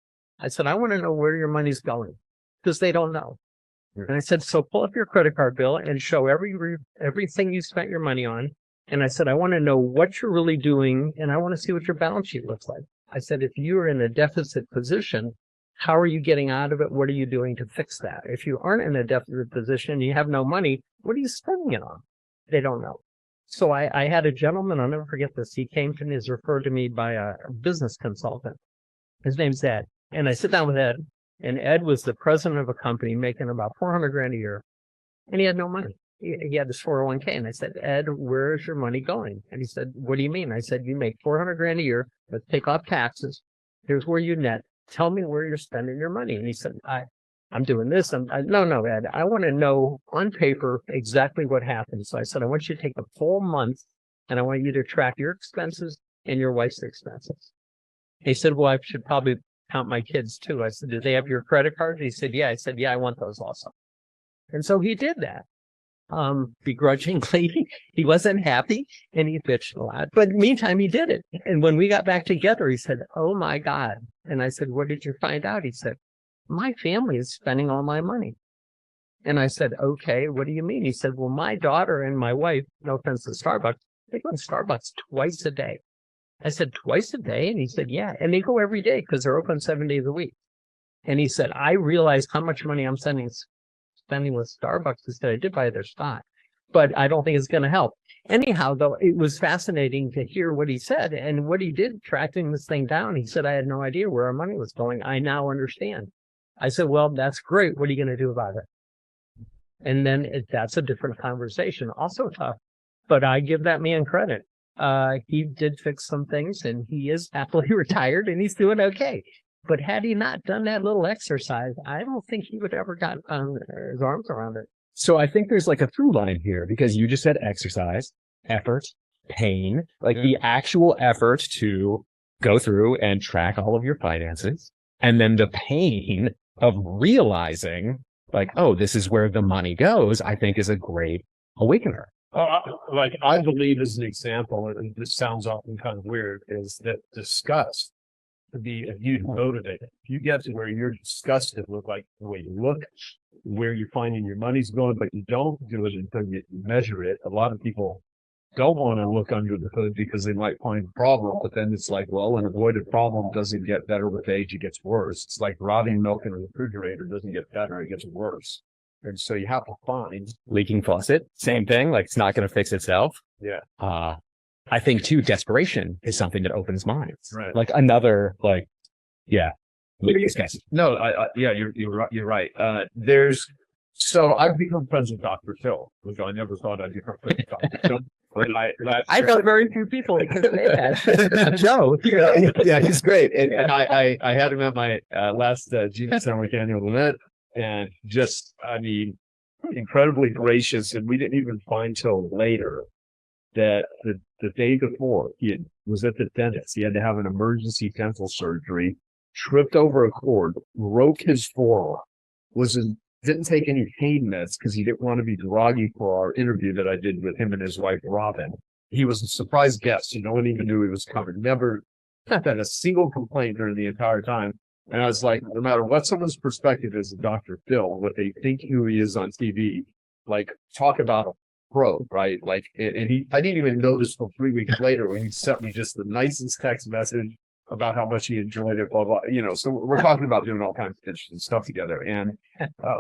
I said, I want to know where your money's going, because they don't know. And I said, so pull up your credit card bill and show everything you spent your money on. And I said, I want to know what you're really doing, and I want to see what your balance sheet looks like. I said, if you're in a deficit position, how are you getting out of it? What are you doing to fix that? If you aren't in a deficit position and you have no money, what are you spending it on? They don't know. So I had a gentleman, I'll never forget this. He came to me, is referred to me by a business consultant. His name's Ed. And I sit down with Ed, and Ed was the president of a company making about $400,000 a year, and he had no money. He had this 401k. And I said, Ed, where is your money going? And he said, what do you mean? I said, you make $400,000 a year. Let's take off taxes. Here's where you net. Tell me where you're spending your money. And he said, I'm doing this. No, Ed, I want to know on paper exactly what happened. So I said, I want you to take a full month, and I want you to track your expenses and your wife's expenses. He said, well, I should probably count my kids too. I said, do they have your credit card? He said, yeah. I said, yeah, I want those also. And so he did that. begrudgingly. He wasn't happy and he bitched a lot. But meantime, he did it. And when we got back together, he said, "Oh my God." And I said, "What did you find out?" He said, "My family is spending all my money." And I said, "Okay, what do you mean?" He said, "Well, my daughter and my wife, no offense to Starbucks, they go to Starbucks twice a day." I said, "Twice a day?" And he said, "Yeah." And they go every day because they're open 7 days a week. And he said, "I realized how much money I'm spending with Starbucks instead I did buy their stock, but I don't think it's going to help." Anyhow, though, it was fascinating to hear what he said and what he did tracking this thing down. He said, "I had no idea where our money was going. I now understand." I said, "Well, that's great. What are you going to do about it?" And then that's a different conversation, also tough, but I give that man credit. He did fix some things and he is happily retired and he's doing okay. But had he not done that little exercise, I don't think he would ever got his arms around it. So I think there's like a through line here because you just said exercise, effort, pain, like the actual effort to go through and track all of your finances. And then the pain of realizing like, oh, this is where the money goes, I think is a great awakener. Like I believe as an example, and this sounds often kind of weird, is that disgust could be a huge motivator. If you get to where you're disgusted with like the way you look, where you're finding your money's going, but you don't do it until you measure it. A lot of people don't want to look under the hood because they might find a problem, but then it's like, well, an avoided problem doesn't get better with age, it gets worse. It's like rotting milk in a refrigerator doesn't get better, it gets worse. And so you have to find Leaking faucet, same thing, like it's not going to fix itself. Yeah. I think too, desperation is something that opens minds. Right. Like another, like, yeah. No, yeah, you're right. So I've become friends with Dr. Phil, which I never thought I'd become friends with Dr. Phil. I know very few people that can say that. Joe. Yeah, he's great. And I had him at my last Genius Network annual event, and just, I mean, incredibly gracious. And we didn't even find till later that the day before he was at the dentist. He had to have an emergency dental surgery, tripped over a cord, broke his forearm, didn't take any pain meds because he didn't want to be groggy for our interview that I did with him and his wife, Robin. He was a surprise guest. No one even knew he was coming. Never had a single complaint during the entire time. And I was like, no matter what someone's perspective is of Dr. Phil, what they think who he is on TV, like talk about a pro, right? Like, and I didn't even notice till 3 weeks later when he sent me just the nicest text message about how much he enjoyed it, blah, blah, so we're talking about doing all kinds of interesting stuff together. And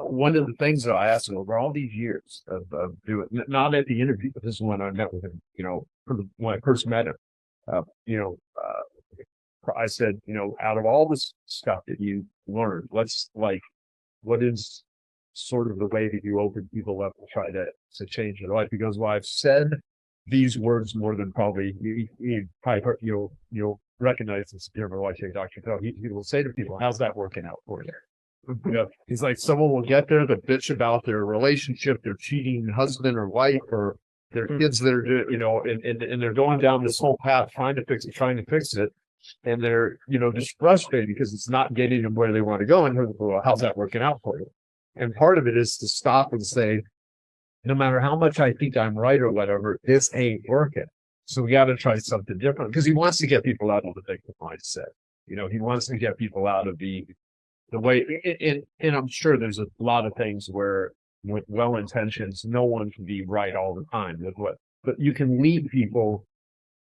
one of the things that I asked him over all these years of doing, not at the interview, but this is when I met with him, when I first met him, I said, out of all this stuff that you learned, what is sort of the way that you open people up and try to change their life? He goes, well, I've said these words more than probably you'll recognize this dear my wife, Dr. Phil. He will say to people, how's that working out for you? He's like, someone will get there to bitch about their relationship, their cheating husband or wife, or their kids that are doing, and they're going down this whole path trying to fix it. And they're, just frustrated because it's not getting them where they want to go. And well, how's that working out for you? And part of it is to stop and say, no matter how much I think I'm right or whatever, this ain't working. So we got to try something different, because he wants to get people out of the victim mindset. He wants to get people out of the way, and I'm sure there's a lot of things where with well intentions, no one can be right all the time. But you can lead people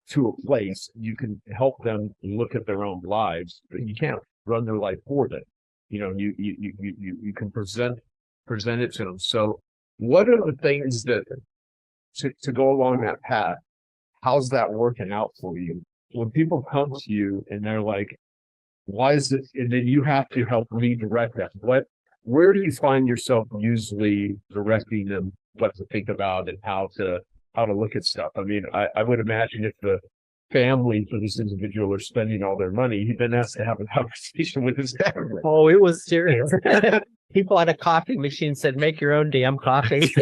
to a place, you can help them look at their own lives, but you can't run their life for them. You can present it to them. So what are the things that to go along that path? How's that working out for you? When people come to you and they're like, why is it? And then you have to help redirect them. Where do you find yourself usually directing them what to think about and how to look at stuff? I mean, I would imagine if the family for this individual are spending all their money, he then has to have a conversation with his family. Oh, it was serious. He bought a coffee machine, said, make your own damn coffee.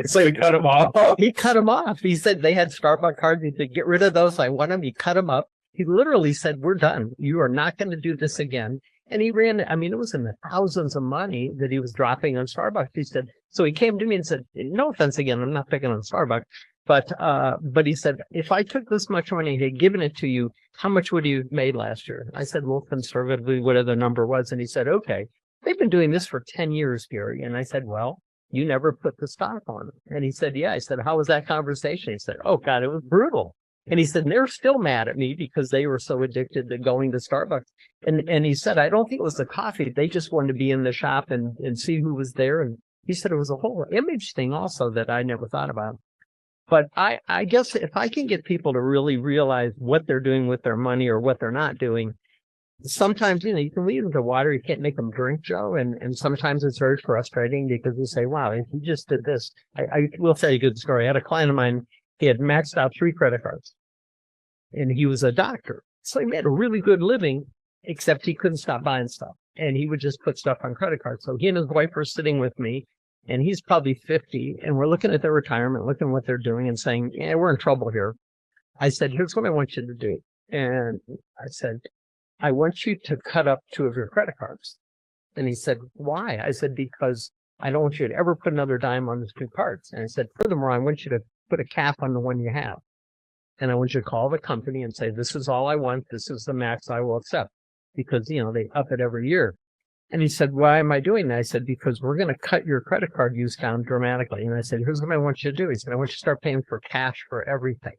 So he cut him off. He cut him off. He said they had Starbucks cards. He said, get rid of those. I want them. He cut them up. He literally said, we're done. You are not going to do this again. And he ran, I mean, it was in the thousands of money that he was dropping on Starbucks. He said, so he came to me and said, no offense again, I'm not picking on Starbucks, but he said, if I took this much money and had given it to you, how much would you have made last year? I said, well, conservatively, whatever the number was. And he said, okay, they've been doing this for 10 years, Gary. And I said, well, you never put the stock on it. And he said, yeah. I said, how was that conversation? He said, oh God, it was brutal. And he said, they're still mad at me because they were so addicted to going to Starbucks. And he said, I don't think it was the coffee. They just wanted to be in the shop and see who was there. And he said it was a whole image thing also that I never thought about. But I guess if I can get people to really realize what they're doing with their money or what they're not doing, sometimes, you can lead them to water. You can't make them drink, Joe. And sometimes it's very frustrating because you say, wow, if you just did this. I will tell you a good story. I had a client of mine. He had maxed out 3 credit cards and he was a doctor. So he made a really good living, except he couldn't stop buying stuff and he would just put stuff on credit cards. So he and his wife were sitting with me and he's probably 50 and we're looking at their retirement, looking at what they're doing and saying, yeah, we're in trouble here. I said, here's what I want you to do. And I said, I want you to cut up 2 of your credit cards. And he said, why? I said, because I don't want you to ever put another dime on those 2 cards. And I said, furthermore, I want you to put a cap on the one you have. And I want you to call the company and say, this is all I want. This is the max I will accept. Because, they up it every year. And he said, why am I doing that? I said, because we're going to cut your credit card use down dramatically. And I said, here's what I want you to do. He said, I want you to start paying for cash for everything.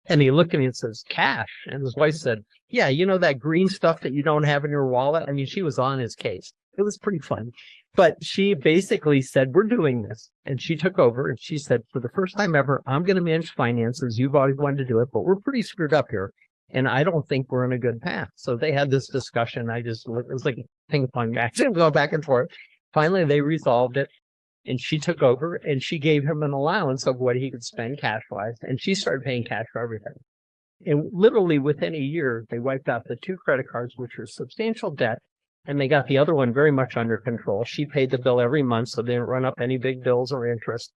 And he looked at me and says, cash? And his wife said, yeah, that green stuff that you don't have in your wallet? I mean, she was on his case. It was pretty fun. But she basically said, we're doing this. And she took over and she said, for the first time ever, I'm going to manage finances. You've always wanted to do it, but we're pretty screwed up here. And I don't think we're in a good path. So they had this discussion. It was like a ping pong match, going back and forth. Finally, they resolved it. And she took over and she gave him an allowance of what he could spend cash wise. And she started paying cash for everything. And literally within a year, they wiped out the 2 credit cards, which were substantial debt. And they got the other one very much under control. She paid the bill every month, so they didn't run up any big bills or interest.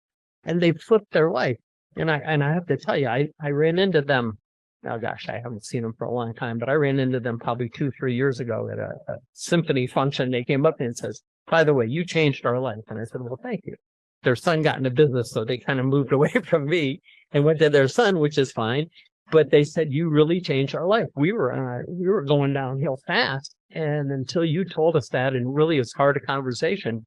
And they flipped their life. And I have to tell you, I ran into them. Oh gosh, I haven't seen them for a long time, but I ran into them probably 2-3 years ago at a symphony function. They came up and says, by the way, you changed our life. And I said, well, thank you. Their son got into business, so they kind of moved away from me and went to their son, which is fine. But they said, you really changed our life. We were going downhill fast. And until you told us that, and really it's hard a conversation.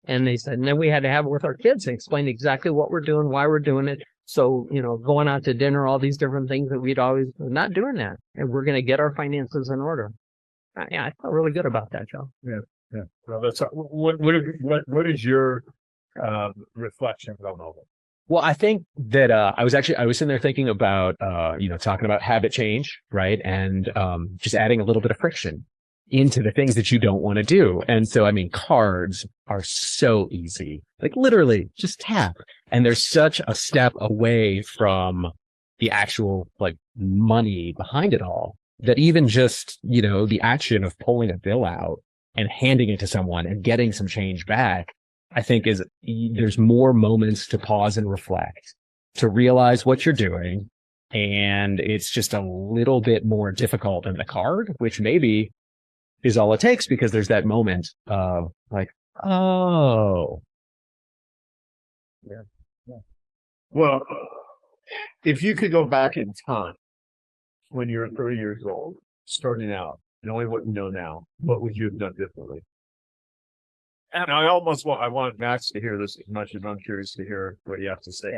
And they said, and then we had to have it with our kids and explain exactly what we're doing, why we're doing it. So, going out to dinner, all these different things that we'd always not doing that. And we're going to get our finances in order. Yeah, I felt really good about that, Joe. Yeah. Well, that's what is your reflection on all that? Well, I think that I was sitting there thinking about talking about habit change, right? And just adding a little bit of friction into the things that you don't want to do. And so, I mean, cards are so easy, like literally just tap. And there's such a step away from the actual like money behind it all that even just, the action of pulling a bill out and handing it to someone and getting some change back, I think there's more moments to pause and reflect, to realize what you're doing. And it's just a little bit more difficult than the card, which maybe is all it takes, because there's that moment of like, oh. Yeah. Well, if you could go back in time when you were 30 years old, starting out, knowing what you know now, what would you have done differently? And I want Max to hear this as much as I'm curious to hear what you have to say.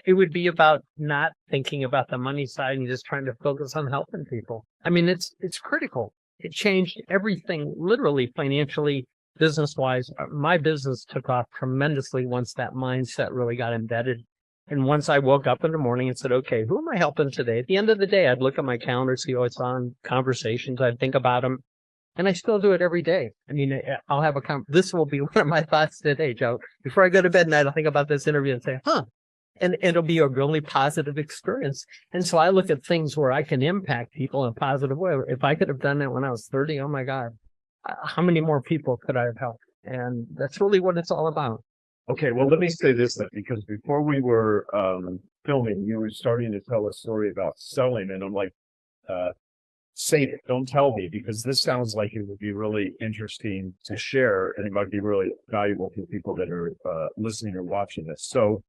It would be about not thinking about the money side and just trying to focus on helping people. I mean, it's critical. It changed everything, literally, financially, business-wise. My business took off tremendously once that mindset really got embedded. And once I woke up in the morning and said, okay, who am I helping today? At the end of the day, I'd look at my calendar, see what's on, conversations, I'd think about them. And I still do it every day. I mean, I'll have this will be one of my thoughts today, Joe. Before I go to bed at night, I'll think about this interview and say, and it'll be a really positive experience. And so I look at things where I can impact people in a positive way. If I could have done that when I was 30, oh my God, how many more people could I have helped? And that's really what it's all about. Okay, well, let me say this then, because before we were filming, you were starting to tell a story about selling, and I'm like, save it. Don't tell me, because this sounds like it would be really interesting to share, and it might be really valuable to people that are listening or watching this. So,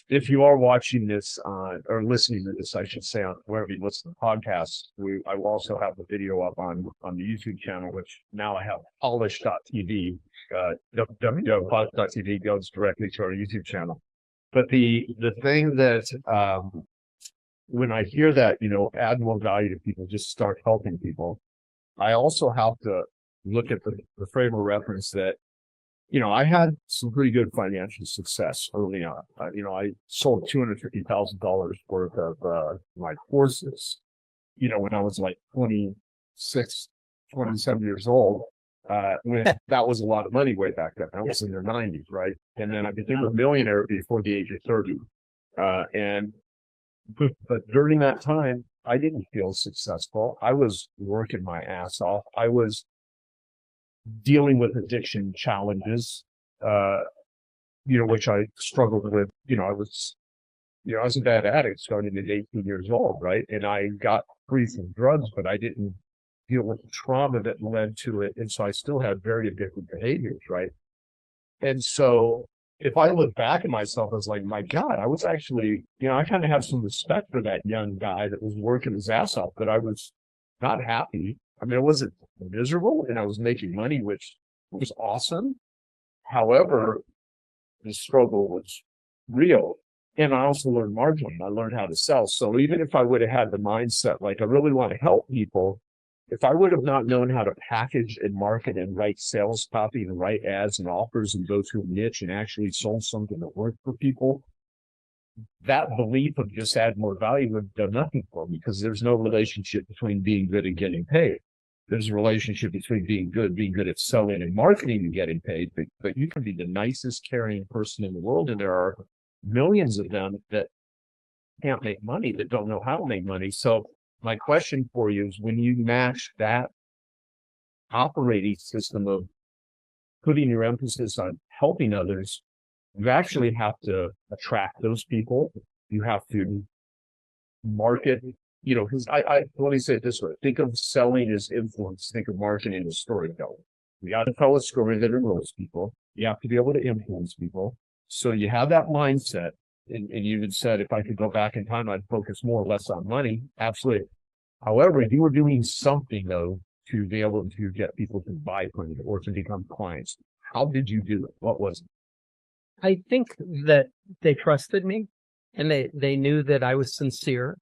if you are watching this on or listening to this, I should say, on wherever you listen to podcasts, I will also have the video up on the YouTube channel, which now I have polish.tv. Polish.tv goes directly to our YouTube channel. But the thing that when I hear that, add more value to people, just start helping people, I also have to look at the frame of reference that, I had some pretty good financial success early on. I sold $250,000 worth of my courses, when I was like 26, 27 years old. When that was a lot of money way back then. I was in the 90s, right? And then I became a millionaire before the age of 30. But during that time, I didn't feel successful. I was working my ass off. I was dealing with addiction challenges, which I struggled with. I was a bad addict starting at 18 years old, right? And I got free from drugs, but I didn't deal with the trauma that led to it. And so I still had very addictive behaviors, right? And so if I look back at myself, I was like, my God, I was actually, I kind of have some respect for that young guy that was working his ass off, but I was not happy. I mean, I wasn't miserable, and I was making money, which was awesome. However, the struggle was real. And I also learned marketing. I learned how to sell. So even if I would have had the mindset, like I really want to help people, if I would have not known how to package and market and write sales copy and write ads and offers and go to a niche and actually sold something that worked for people, that belief of just add more value would have done nothing for me, because there's no relationship between being good and getting paid. There's a relationship between being good at selling and marketing and getting paid. But you can be the nicest, caring person in the world, and there are millions of them that can't make money, that don't know how to make money. So my question for you is, when you match that operating system of putting your emphasis on helping others, you actually have to attract those people. You have to market, because let me say it this way. Think of selling as influence. Think of marketing as storytelling. You got to tell a story that enrolls people. You have to be able to influence people. So you have that mindset. And you even said, if I could go back in time, I'd focus more or less on money. Absolutely. However, if you were doing something, though, to be able to get people to buy from you or to become clients, how did you do it? What was it? I think that they trusted me, and they knew that I was sincere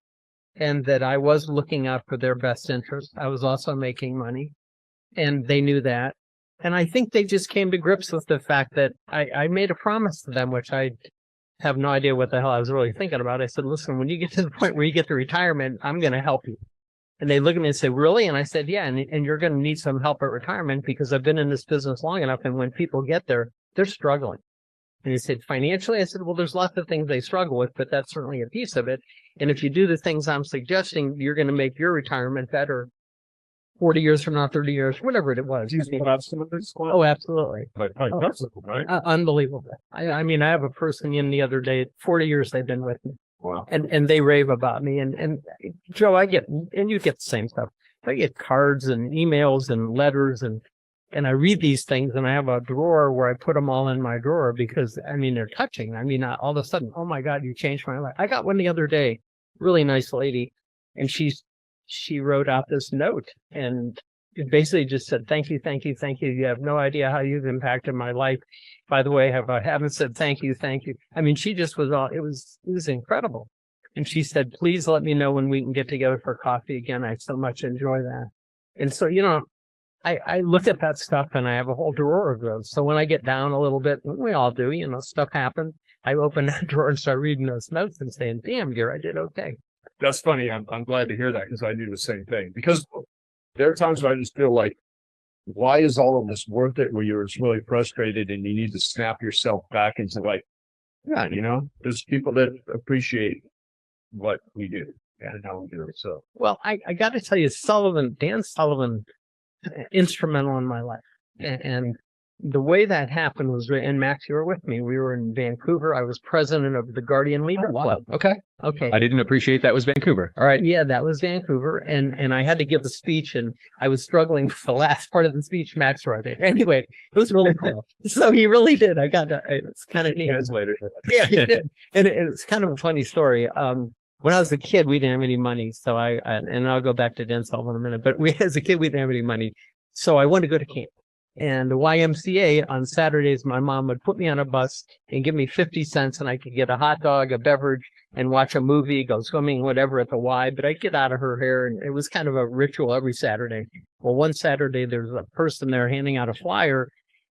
and that I was looking out for their best interest. I was also making money, and they knew that. And I think they just came to grips with the fact that I made a promise to them, which I have no idea what the hell I was really thinking about. I said, listen, when you get to the point where you get to retirement, I'm going to help you. And they look at me and say, really? And I said, yeah, and you're going to need some help at retirement, because I've been in this business long enough, and when people get there, they're struggling. And he said, financially? I said, well, there's lots of things they struggle with, but that's certainly a piece of it. And if you do the things I'm suggesting, you're going to make your retirement better 40 years from now, 30 years, whatever it was. Oh, absolutely. Right? Unbelievable. I mean, I have a person in the other day, 40 years they've been with me. Wow. And they rave about me. And Joe, and you get the same stuff. I get cards and emails and letters, and I read these things, and I have a drawer where I put them all in my drawer, because, I mean, they're touching. I mean, all of a sudden, oh my God, you changed my life. I got one the other day, really nice lady, and she wrote out this note, and it basically just said, thank you, thank you, thank you. You have no idea how you've impacted my life. By the way, I haven't said thank you, thank you. I mean, she just was it was incredible. And she said, please let me know when we can get together for coffee again. I so much enjoy that. And so, I look at that stuff, and I have a whole drawer of those. So when I get down a little bit, we all do, stuff happens. I open that drawer and start reading those notes and saying, damn, Gary, I did okay. That's funny. I'm glad to hear that, because I do the same thing. Because there are times when I just feel like, why is all of this worth it? Where you're just really frustrated and you need to snap yourself back into like, yeah, there's people that appreciate what we do and how we do it. So, well, I got to tell you, Dan Sullivan, instrumental in my life, and the way that happened was, and Max, you were with me. We were in Vancouver. I was president of the Guardian Leader Club. Okay. Okay. I didn't appreciate that was Vancouver. All right. Yeah, that was Vancouver. And I had to give a speech, and I was struggling with the last part of the speech. Max wrote it. Anyway, it was really cool. So he really did. It's kind of neat. Later. Yeah, he did. And it's kind of a funny story. When I was a kid, we didn't have any money. So and I'll go back to Denzel in a minute, but as a kid, we didn't have any money. So I wanted to go to camp. And the YMCA on Saturdays, my mom would put me on a bus and give me 50 cents, and I could get a hot dog, a beverage, and watch a movie, go swimming, whatever at the Y. But I'd get out of her hair, and it was kind of a ritual every Saturday. Well, one Saturday, there's a person there handing out a flyer,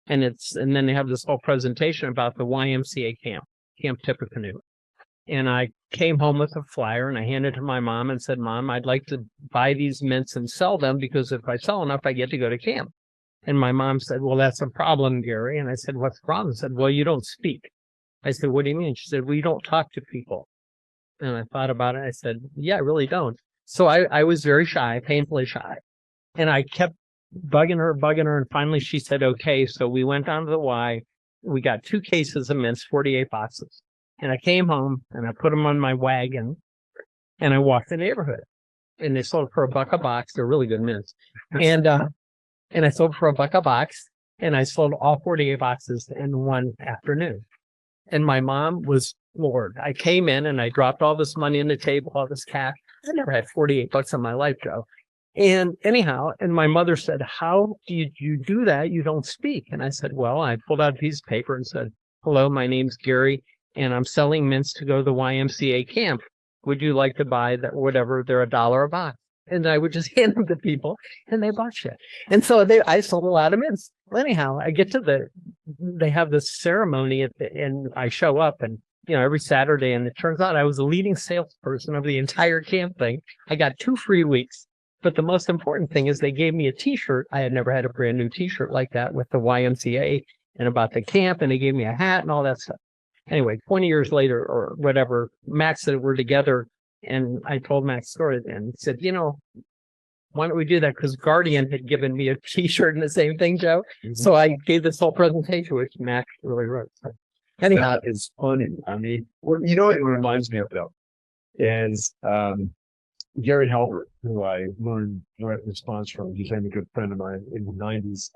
and then they have this whole presentation about the YMCA Camp Tippecanoe. And I came home with a flyer, and I handed it to my mom and said, "Mom, I'd like to buy these mints and sell them, because if I sell enough, I get to go to camp." And my mom said, "Well, that's a problem, Gary." And I said, "What's the problem?" She said, "Well, you don't speak." I said, "What do you mean?" She said, "Well, you don't talk to people." And I thought about it. I said, "Yeah, I really don't." So I was very shy, painfully shy. And I kept bugging her. And finally she said, "Okay." So we went down to the Y. We got 2 cases of mints, 48 boxes. And I came home and I put them on my wagon and I walked the neighborhood. And they sold for $1 a box. They're really good mints. And I sold for $1 a box, and I sold all 48 boxes in one afternoon. And my mom was floored. I came in and I dropped all this money on the table, all this cash. I never had 48 bucks in my life, Joe. And anyhow, and my mother said, "How do you do that? You don't speak." And I said, "Well," I pulled out a piece of paper and said, "Hello, my name's Gary, and I'm selling mints to go to the YMCA camp. Would you like to buy that? Whatever, they're $1 a box." And I would just hand them to people, and they bought shit. And so I sold a lot of mints. Well, anyhow, I get to they have this ceremony and I show up, and every Saturday, and it turns out I was the leading salesperson of the entire camp thing. I got 2 free weeks. But the most important thing is they gave me a T-shirt. I had never had a brand new T-shirt like that with the YMCA and about the camp, and they gave me a hat and all that stuff. Anyway, 20 years later or whatever, Max said we're together. And I told Max story, and he said, "Why don't we do that?" Because Guardian had given me a T-shirt and the same thing, Joe. Mm-hmm. So I gave this whole presentation, which Max really wrote. So, anyhow, That is funny. I mean, what it reminds me of, though, is Gary Halbert, who I learned direct response from. He became a good friend of mine in the 90s.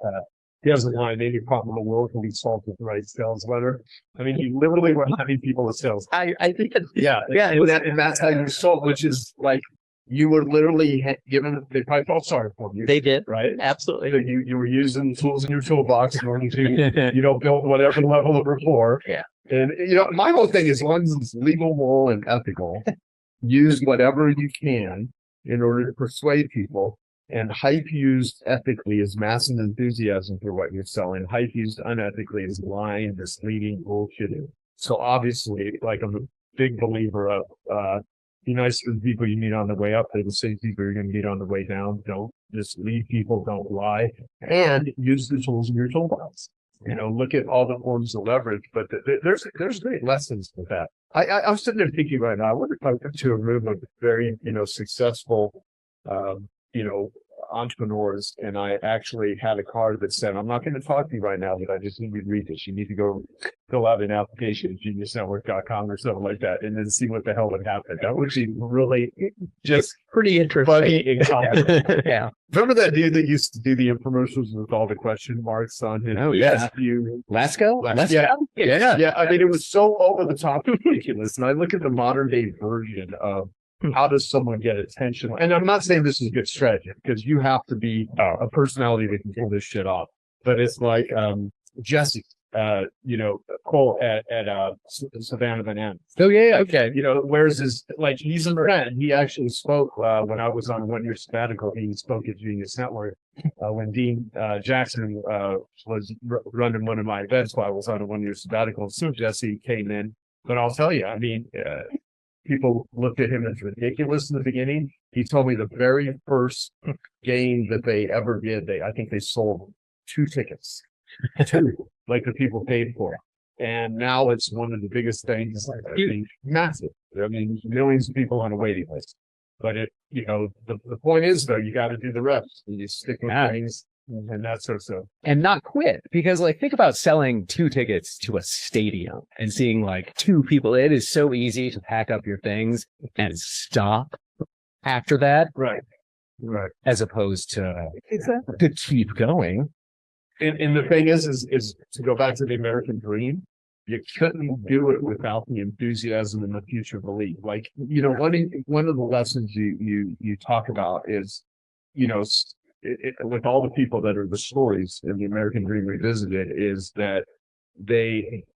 He has a line, "Any problem in the world can be solved with the right sales letter." I mean, he literally were having people to sales. I think Yeah. And that's how you sold, which is like, you were literally given, they probably felt sorry for you. they did. Right? Absolutely. So you were using tools in your toolbox in order to, build whatever level of rapport. Yeah. And, my whole thing is, as long as it's legal, moral, and ethical, use whatever you can in order to persuade people. And hype used ethically is massive enthusiasm for what you're selling. Hype used unethically is lying, misleading, bullshit. So obviously, like, I'm a big believer of be nice to the people you meet on the way up. They're the same people you're going to meet on the way down. Don't mislead people. Don't lie. And use the tools in your toolbox. Look at all the forms of leverage. But there's great lessons with that. I'm sitting there thinking right now, I wonder if I went to a room of very, successful, entrepreneurs, and I actually had a card that said, "I'm not going to talk to you right now, but I just need you to read this. You need to go fill out an application at geniusnetwork.com or something like that, and then see what the hell would happen." That would be really just pretty interesting. funny. Yeah. Remember that dude that used to do the infomercials with all the question marks on his view? Lasco? Yeah. I mean, it was so over the top ridiculous. And I look at the modern day version of how does someone get attention? And I'm not saying this is a good strategy, because you have to be a personality that can pull this shit off. But it's like Jesse, Cole at Savannah Banana. Oh, yeah. Okay. Where's his, he's a friend. He actually spoke when I was on a 1-year sabbatical. He spoke at Genius Network when Dean Jackson was running one of my events while I was on a 1-year sabbatical. So Jesse came in. But I'll tell you, I mean, people looked at him as ridiculous in the beginning. He told me the very first game that they ever did, I think they sold 2 tickets. 2, like the people paid for. And now it's one of the biggest things. I think massive. I mean, millions of people on a waiting list. But the point is, though, you got to do the reps. You stick with things. and that sort of stuff. and not quit, because like think about selling 2 tickets to a stadium and seeing like 2 people. It is so easy to pack up your things and stop after that, Right. as opposed to keep going. And the thing is to go back to the American dream, you couldn't do it without the enthusiasm and the future belief. Like, you know, one of the lessons you talk about is, you know, with all the people that are the stories in the American Dream Revisited, is that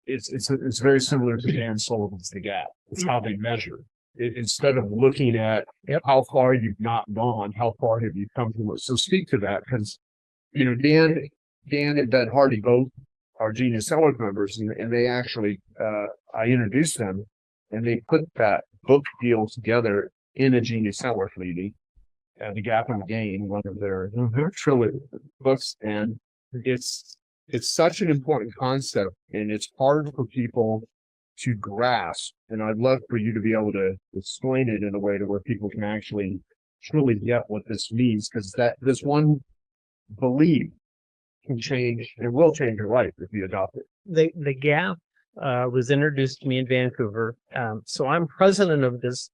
it's very similar to Dan Sullivan's The Gap. It's how they measure. Instead of looking at how far you've not gone, how far have you come from it? So speak to that, because, you know, Dan and Ben Hardy both are Genius Sellers members, and they actually, I introduced them, and they put that book deal together in a Genius Sellers meeting, The Gap and the Gain, one of their trilogy books, and it's such an important concept, and it's hard for people to grasp, and I'd love for you to be able to explain it in a way to where people can actually truly get what this means, because this one belief can change, it will change your life if you adopt it. The Gap was introduced to me in Vancouver. So I'm president of this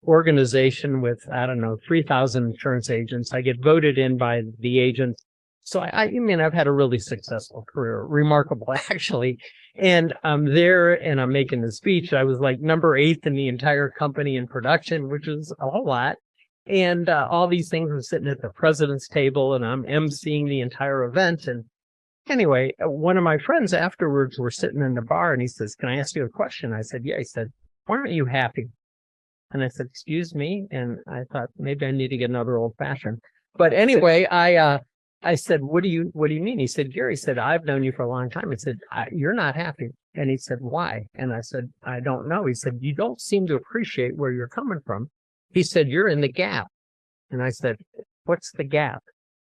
organization with, 3,000 insurance agents. I get voted in by the agents. So I mean, I've had a really successful career, remarkable actually. And I'm there and I'm making the speech. I was like number 8 in the entire company in production, which is a whole lot. And all these things were sitting at the president's table, and I'm emceeing the entire event. And anyway, one of my friends afterwards were sitting in the bar, and he says, "Can I ask you a question?" I said, "Yeah." He said, "Why aren't you happy?" And I said, "Excuse me." And I thought maybe I need to get another old fashioned. But anyway, I said, what do you mean? He said, "Gary," said, "I've known you for a long time." He said, "You're not happy." And he said, "Why?" And I said, "I don't know." He said, "You don't seem to appreciate where you're coming from." He said, "You're in the gap." And I said, "What's the gap?"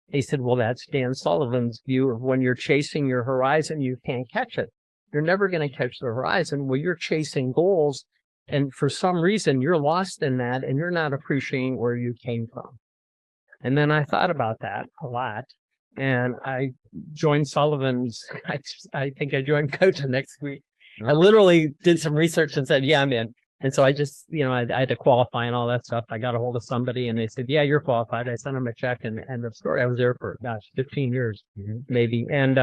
He said, "Well, that's Dan Sullivan's view of when you're chasing your horizon, you can't catch it. You're never going to catch the horizon. Well, you're chasing goals, and for some reason, you're lost in that, and you're not appreciating where you came from." And then I thought about that a lot, and I joined Sullivan's. I think I joined Coach next week. I literally did some research and said, "Yeah, I'm in." And so I just, I had to qualify and all that stuff. I got a hold of somebody and they said, "Yeah, you're qualified." I sent them a check, and end of story. I was there for, 15 years, maybe. And,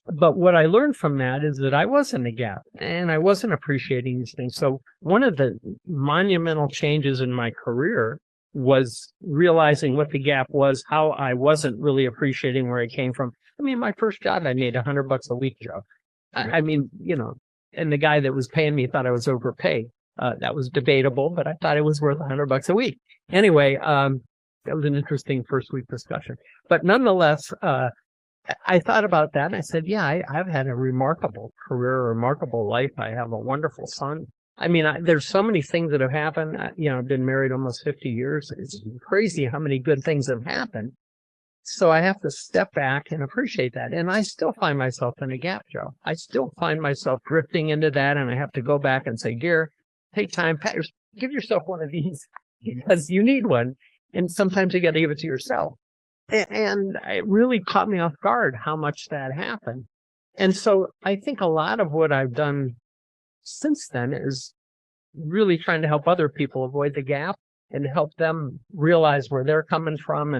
but what I learned from that is that I was in the gap and I wasn't appreciating these things. So one of the monumental changes in my career was realizing what the gap was, how I wasn't really appreciating where I came from. I mean, my first job, I made $100 a week, Joe. I mean, and the guy that was paying me thought I was overpaid. That was debatable, but I thought it was worth $100 a week. Anyway, that was an interesting first week discussion. But nonetheless, I thought about that and I said, yeah, I've had a remarkable career, a remarkable life. I have a wonderful son. I mean, there's so many things that have happened. I've been married almost 50 years. It's crazy how many good things have happened. So I have to step back and appreciate that. And I still find myself in a gap, Joe. I still find myself drifting into that. And I have to go back and say, "Dear, take time, give yourself one of these because you need one." And sometimes you got to give it to yourself. And it really caught me off guard how much that happened. And so I think a lot of what I've done since then is really trying to help other people avoid the gap and help them realize where they're coming from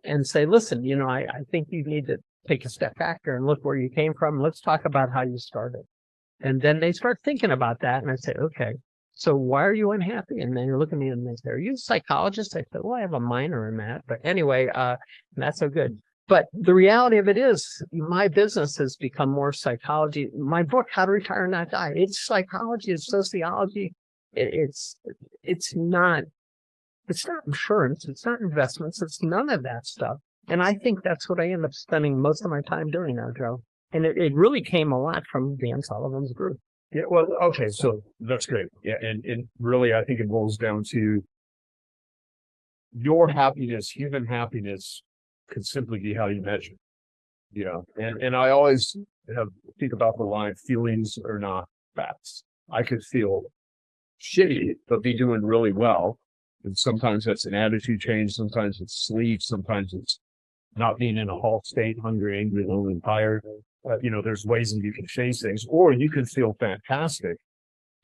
and say, "Listen, I think you need to take a step back there and look where you came from. Let's talk about how you started." And then they start thinking about that. And I say, "Okay, so why are you unhappy?" And then you're looking at me and they say, "Are you a psychologist?" I said, "Well, I have a minor in that." But anyway, not so good. But the reality of it is my business has become more psychology. My book, How to Retire and Not Die, it's psychology, it's sociology. It's not insurance. It's not investments. It's none of that stuff. And I think that's what I end up spending most of my time doing now, Joe. And it really came a lot from Dan Sullivan's group. Yeah, well, okay, so that's great. Yeah, and really, I think it boils down to your happiness, human happiness, could simply be how you measure. And I always think about the line, feelings are not facts. I could feel shitty, but be doing really well. And sometimes that's an attitude change. Sometimes it's sleep. Sometimes it's not being in a halt state, hungry, angry, lonely, tired. There's ways that you can face things, or you can feel fantastic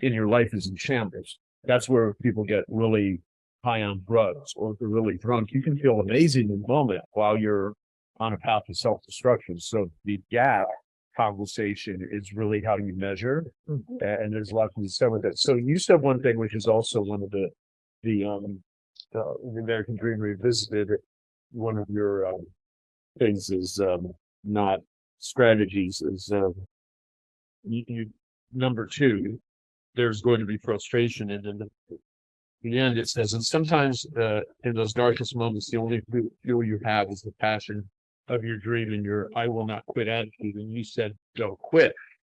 and your life is in shambles. That's where people get really high on drugs, or if they're really drunk. You can feel amazing in the moment while you're on a path of self-destruction. So the gap conversation is really how you measure, and there's a lot to be said with it. So you said one thing, which is also one of the American Dream Revisited. One of your things is not strategies, is number two. There's going to be frustration, and then the end it says, and sometimes in those darkest moments, the only fuel you have is the passion of your dream and your "I will not quit" attitude. And you said, "Don't quit."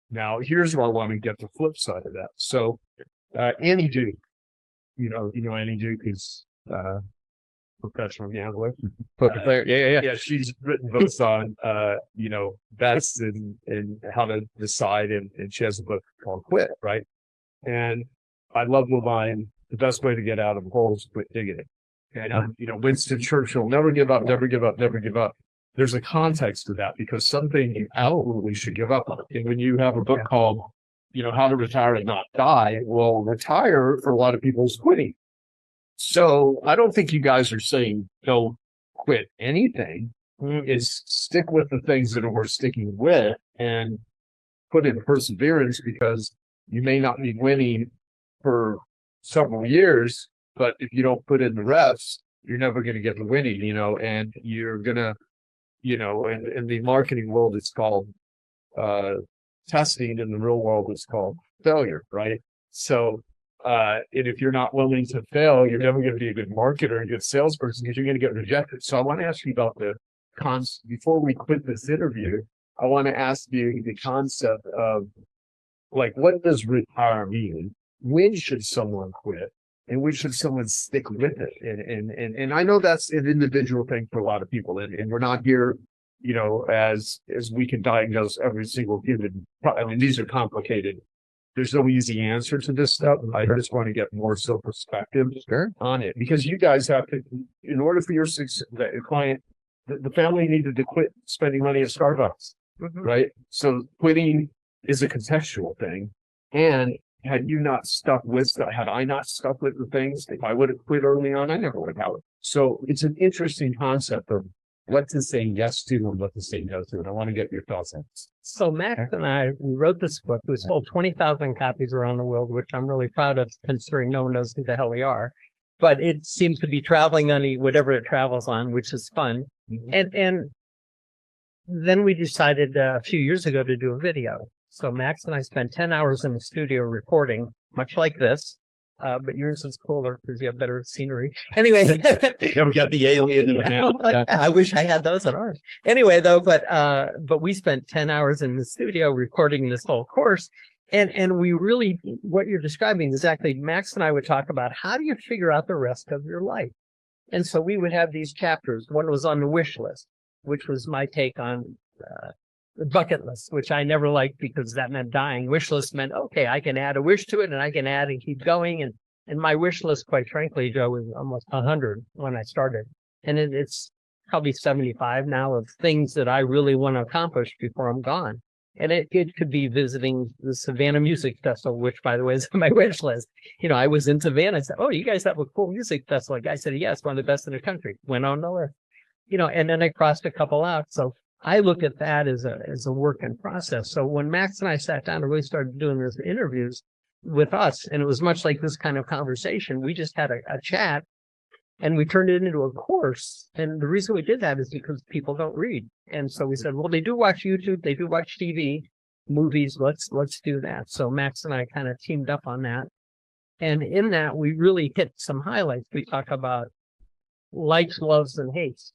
Now, here's where I want to get the flip side of that. So, Annie Duke, Annie Duke is professional gambler, Poker player. yeah. She's written books on bets and how to decide, and she has a book called Quit, right? And I love the line, "The best way to get out of a hole is to quit digging it." And Winston Churchill, never give up, never give up, never give up. There's a context to that, because something you absolutely should give up on. And when you have a book called, How to Retire and Not Die, well, retire for a lot of people is quitting. So I don't think you guys are saying don't quit anything. Is stick with the things that are worth sticking with and put in perseverance, because you may not be winning for several years, but if you don't put in the reps, you're never going to get the winning, and you're going to, in the marketing world, it's called testing. In the real world, it's called failure, right? So, and if you're not willing to fail, you're never going to be a good marketer and good salesperson, because you're going to get rejected. So I want to ask you about before we quit this interview, I want to ask you the concept of, like, what does retire mean? When should someone quit? And when should someone stick with it? And I know that's an individual thing for a lot of people. And we're not here, as we can diagnose every single human. I mean, these are complicated. There's no easy answer to this stuff. I just want to get more perspective on it, because you guys have to, in order for your success, the client, the family needed to quit spending money at Starbucks, right? So quitting is a contextual thing. And had I not stuck with the things, if I would have quit early on, I never would have. So it's an interesting concept of what to say yes to and what to say no to. And I want to get your thoughts on this. So Max and I, we wrote this book. It was sold 20,000 copies around the world, which I'm really proud of, considering no one knows who the hell we are. But it seems to be traveling on whatever it travels on, which is fun. And then we decided a few years ago to do a video. So Max and I spent 10 hours in the studio recording, much like this. But yours is cooler because you have better scenery. Anyway. Never got the alien in the hand. I wish I had those at ours. Anyway, though, but we spent 10 hours in the studio recording this whole course. And we really, what you're describing is exactly, Max and I would talk about, how do you figure out the rest of your life? And so we would have these chapters. One was on the wish list, which was my take on the bucket list, which I never liked because that meant dying. Wish list meant, okay, I can add a wish to it and I can add and keep going. And my wish list, quite frankly, Joe, was almost 100 when I started. And it's probably 75 now of things that I really want to accomplish before I'm gone. And it could be visiting the Savannah Music Festival, which, by the way, is on my wish list. I was in Savannah. I said, oh, you guys have a cool music festival. The guy said, yes, one of the best in the country. Went on nowhere. And then I crossed a couple out. So I look at that as a work in process. So when Max and I sat down and really started doing these interviews with us, and it was much like this kind of conversation, we just had a chat and we turned it into a course. And the reason we did that is because people don't read. And so we said, well, they do watch YouTube, they do watch TV, movies, let's do that. So Max and I kind of teamed up on that. And in that, we really hit some highlights. We talk about likes, loves, and hates.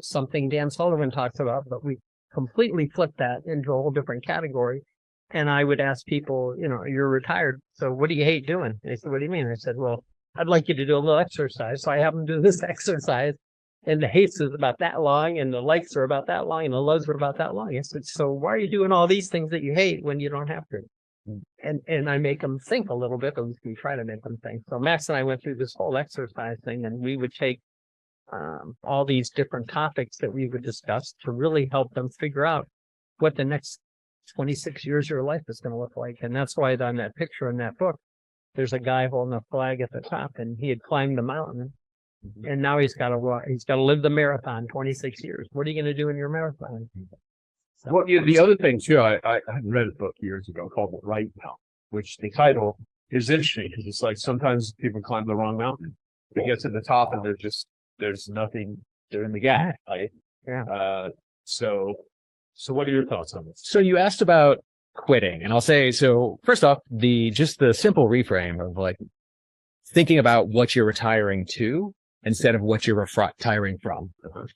Something Dan Sullivan talks about, but we completely flipped that into a whole different category. And I would ask people, you're retired, so what do you hate doing? And they said, what do you mean? I said, well, I'd like you to do a little exercise. So I have them do this exercise, and the hates is about that long, and the likes are about that long, and the loves are about that long. I said, so why are you doing all these things that you hate when you don't have to? And I make them think a little bit, or we try to make them think. So Max and I went through this whole exercise thing, and we would take all these different topics that we would discuss to really help them figure out what the next 26 years of your life is going to look like. And that's why on that picture in that book, there's a guy holding a flag at the top, and he had climbed the mountain, and now he's got to live the marathon, 26 years. What are you going to do in your marathon? So, Well, the other thing too, I read a book years ago called The Right Mountain, which the title is interesting because it's like sometimes people climb the wrong mountain. They get to the top and there's nothing, they're in the gap, right? Yeah. So what are your thoughts on this? So you asked about quitting, and I'll say, so first off, just the simple reframe of like thinking about what you're retiring to instead of what you're retiring from,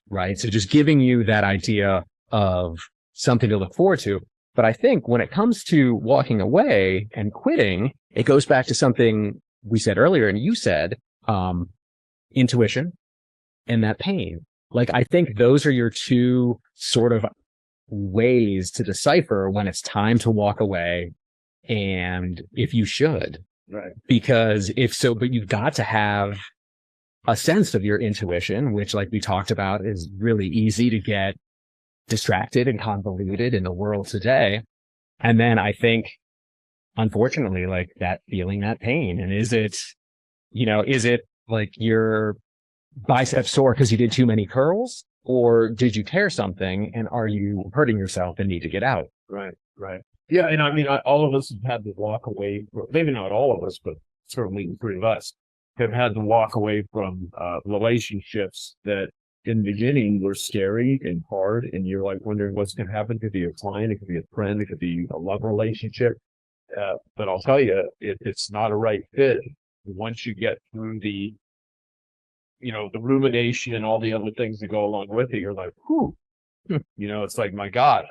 right? So just giving you that idea of something to look forward to. But I think when it comes to walking away and quitting, it goes back to something we said earlier, and you said, intuition and that pain. Like, I think those are your two sort of ways to decipher when it's time to walk away and if you should. Right. Because if so, but you've got to have a sense of your intuition, which, like we talked about, is really easy to get distracted and convoluted in the world today. And then I think, unfortunately, like that feeling that pain. And is it like your biceps sore because you did too many curls? Or did you tear something and are you hurting yourself and need to get out? Right. Yeah. And I mean, all of us have had to walk away, maybe not all of us, but certainly the three of us have had to walk away from relationships that in the beginning were scary and hard. And you're like wondering what's going to happen. It could be a client, it could be a friend, it could be a love relationship. But I'll tell you, it's not a right fit. Once you get through the rumination and all the other things that go along with it, you're like, whew, it's like, my God,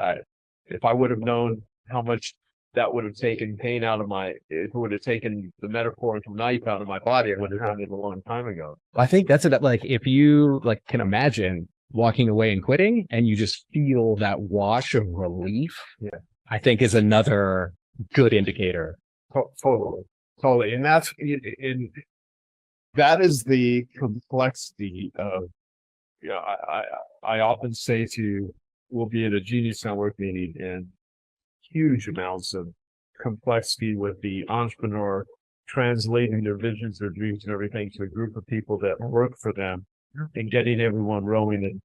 if I would have known how much that would have taken pain out of if it would have taken the metaphorical knife out of my body, I would have done it a long time ago. I think that's it. Like, if you can imagine walking away and quitting and you just feel that wash of relief, yeah, I think is another good indicator. Totally. And that is the complexity of, I often say we'll be at a Genius Network meeting and huge amounts of complexity with the entrepreneur translating their visions, their dreams and everything to a group of people that work for them and getting everyone rowing in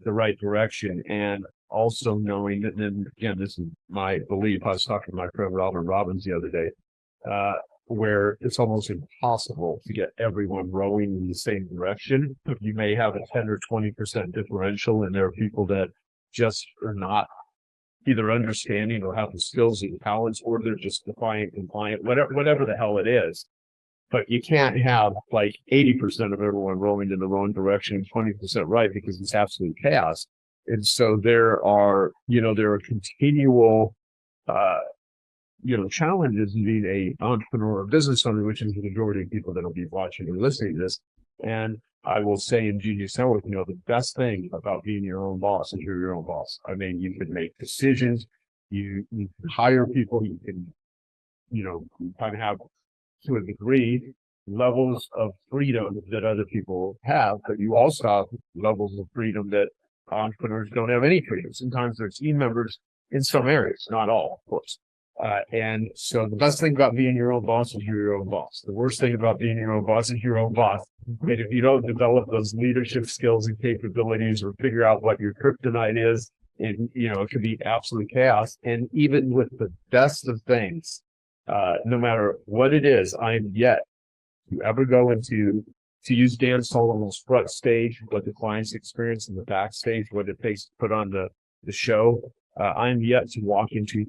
the right direction. And also knowing that, and again, this is my belief. I was talking to my friend Robin Robbins the other day, where it's almost impossible to get everyone rowing in the same direction. You may have a 10 or 20% differential, and there are people that just are not either understanding or have the skills and talents, or they're just defiant, compliant, whatever the hell it is. But you can't have like 80% of everyone rowing in the wrong direction and 20% right, because it's absolute chaos. And so there are continual, challenges in being a entrepreneur or business owner, which is the majority of people that will be watching and listening to this. And I will say in Genius Network, the best thing about being your own boss is you're your own boss. I mean, you can make decisions, you can hire people, you can, you kind of have, to a degree, levels of freedom that other people have, but you also have levels of freedom that entrepreneurs don't have any freedom. Sometimes they're team members in some areas, not all, of course. And so the best thing about being your own boss is you're your own boss. The worst thing about being your own boss is your own boss. And if you don't develop those leadership skills and capabilities or figure out what your kryptonite is, and, it could be absolute chaos. And even with the best of things, no matter what it is, I'm yet to ever go into, to use Dan Solomon's front stage, what the clients experience in the backstage, what it takes to put on the show. I'm yet to walk into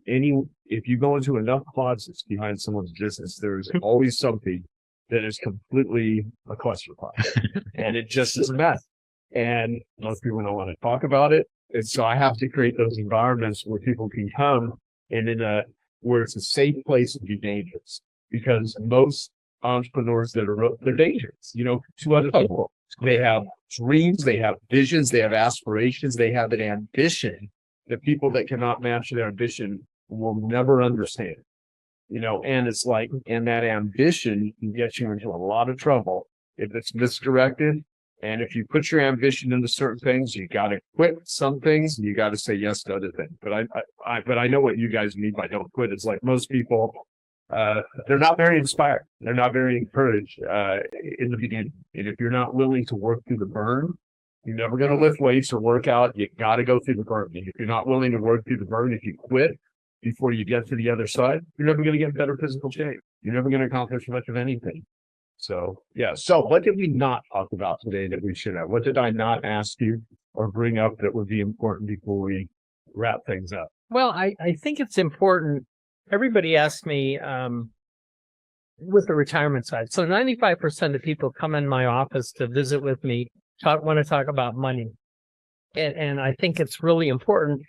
if you go into enough closets behind someone's business, there's always something that is completely a clusterfuck. And it just is a mess. And most people don't want to talk about it. And so I have to create those environments where people can come and where it's a safe place to be dangerous. Because most entrepreneurs they're dangerous, to other people. They have dreams, they have visions, they have aspirations, they have an ambition. The people that cannot match their ambition will never understand, and it's like, and that ambition can get you into a lot of trouble if it's misdirected And if you put your ambition into certain things, you got to quit some things. And you got to say yes to other things. But I know what you guys mean by don't quit. It's like most people, they're not very inspired. They're not very encouraged in the beginning. And if you're not willing to work through the burn, you're never going to lift weights or work out. You got to go through the burn. If you're not willing to work through the burn, if you quit before you get to the other side, you're never going to get in better physical shape. You're never going to accomplish much of anything. So, yeah. So what did we not talk about today that we should have? What did I not ask you or bring up that would be important before we wrap things up? Well, I think it's important. Everybody asks me with the retirement side. So 95% of people come in my office to visit with me, want to talk about money. And I think it's really important,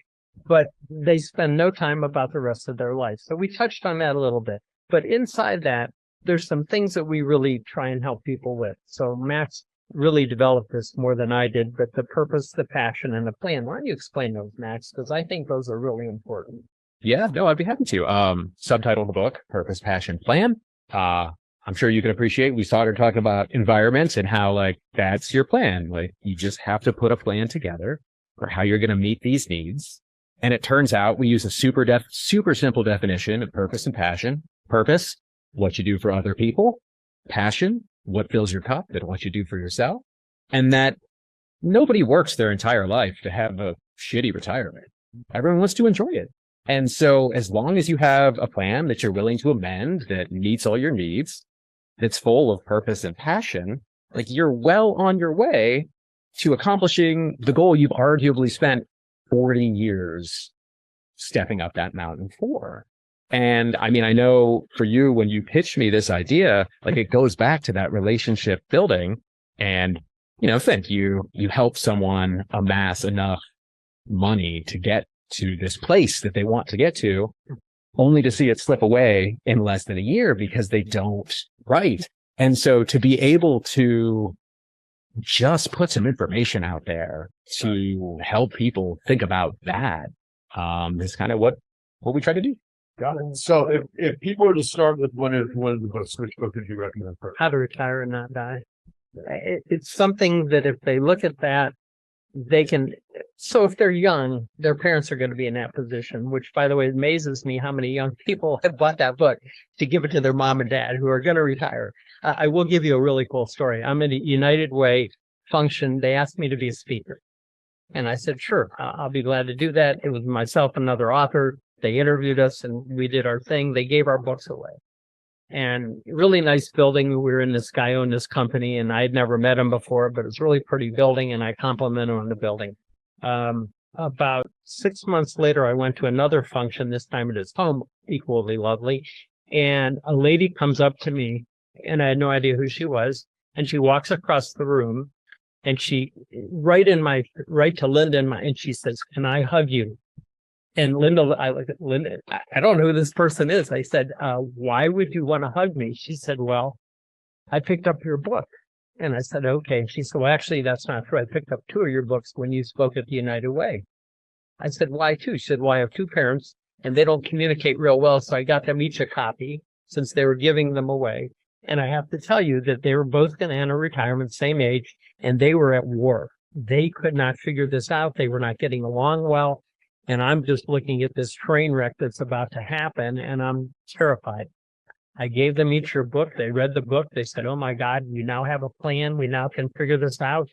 but they spend no time about the rest of their life. So we touched on that a little bit. But inside that, there's some things that we really try and help people with. So Max really developed this more than I did, but the purpose, the passion, and the plan. Why don't you explain those, Max? Because I think those are really important. Yeah, no, I'd be happy to. Subtitle of the book, Purpose, Passion, Plan. I'm sure you can appreciate we started talking about environments and how like that's your plan. Like you just have to put a plan together for how you're going to meet these needs. And it turns out we use a super simple definition of purpose and passion. Purpose, what you do for other people. Passion, what fills your cup and what you do for yourself. And that nobody works their entire life to have a shitty retirement. Everyone wants to enjoy it. And so as long as you have a plan that you're willing to amend, that meets all your needs, that's full of purpose and passion, like you're well on your way to accomplishing the goal you've arguably spent 40 years stepping up that mountain for. And I mean, I know for you, when you pitched me this idea, like it goes back to that relationship building and, think you help someone amass enough money to get to this place that they want to get to, only to see it slip away in less than a year because they don't write. And so to be able to just put some information out there to help people think about that, is kind of what we try to do. Got it. So if people were to start with one of the books, which book would you recommend first? How to Retire and Not Die. It's something that if they look at that, they can. So if they're young, their parents are going to be in that position, which, by the way, amazes me how many young people have bought that book to give it to their mom and dad who are going to retire. I will give you a really cool story. I'm at a United Way function. They asked me to be a speaker. And I said, sure, I'll be glad to do that. It was myself, another author. They interviewed us and we did our thing. They gave our books away. And really nice building. We were in this guy owned this company and I had never met him before, but it was a really pretty building and I complimented him on the building. About 6 months later, I went to another function, this time at his home, equally lovely. And a lady comes up to me and I had no idea who she was. And she walks across the room and she, right to Linda and she says, can I hug you? And Linda, I look at Linda, I don't know who this person is. I said, why would you want to hug me? She said, well, I picked up your book. And I said, okay. She said, well, actually, that's not true. I picked up 2 of your books when you spoke at the United Way. I said, why 2? She said, well, I have 2 parents and they don't communicate real well. So I got them each a copy since they were giving them away. And I have to tell you that they were both going to enter retirement, same age, and they were at war. They could not figure this out. They were not getting along well. And I'm just looking at this train wreck that's about to happen, and I'm terrified. I gave them each your book. They read the book. They said, oh, my God, you now have a plan. We now can figure this out.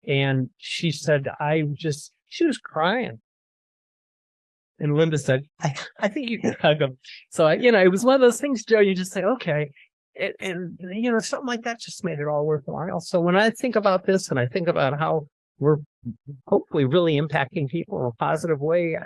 And she said, she was crying. And Linda said, I think you can hug them. So, it was one of those things, Joe, you just say, okay. And something like that just made it all worthwhile. So when I think about this and I think about how we're hopefully really impacting people in a positive way,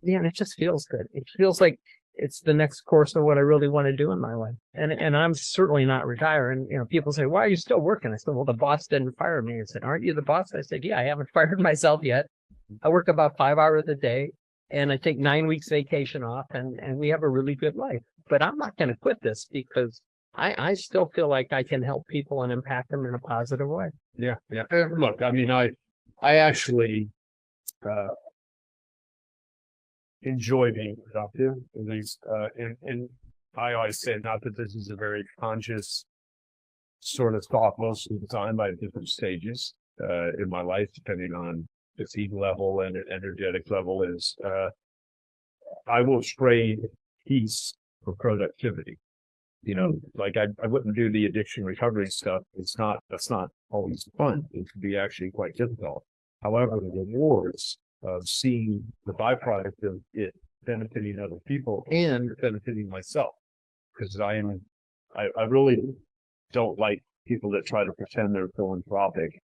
it just feels good. It feels like it's the next course of what I really want to do in my life. And I'm certainly not retiring. People say, why are you still working? I said, well, the boss didn't fire me. I said, aren't you the boss? I said, yeah, I haven't fired myself yet. I work about 5 hours a day and I take 9 weeks vacation off and we have a really good life. But I'm not going to quit this because I still feel like I can help people and impact them in a positive way. Yeah. Look, I mean, I actually enjoy being productive. And I always say, not that this is a very conscious sort of thought most of the time by different stages in my life, depending on fatigue level and energetic level, is I will trade peace for productivity. You know, like I wouldn't do the addiction recovery stuff. That's not always fun. It can be actually quite difficult. However, the rewards of seeing the byproduct of it benefiting other people and benefiting myself, because I really don't like people that try to pretend they're philanthropic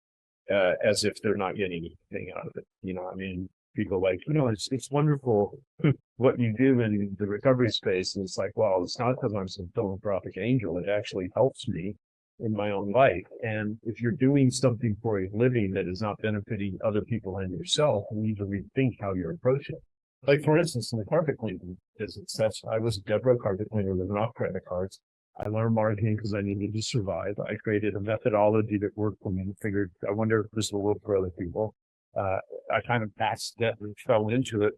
as if they're not getting anything out of it. You know, I mean, people like, you know, it's wonderful what you do in the recovery space. And it's like, well, it's not because I'm some philanthropic angel. It actually helps me in my own life. And if you're doing something for a living that is not benefiting other people and yourself, you need to rethink how you're approaching it. Like, for instance, in the carpet cleaning business, I was a Deborah carpet cleaner living off credit cards. I learned marketing because I needed to survive. I created a methodology that worked for me and figured, I wonder if this will work for other people. I kind of accidentally fell into it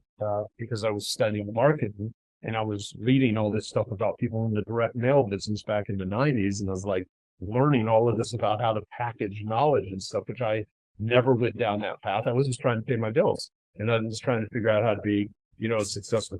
because I was studying marketing and I was reading all this stuff about people in the direct mail business back in the 90s. And I was like learning all of this about how to package knowledge and stuff, which I never went down that path. I was just trying to pay my bills. And I was trying to figure out how to be, you know, a successful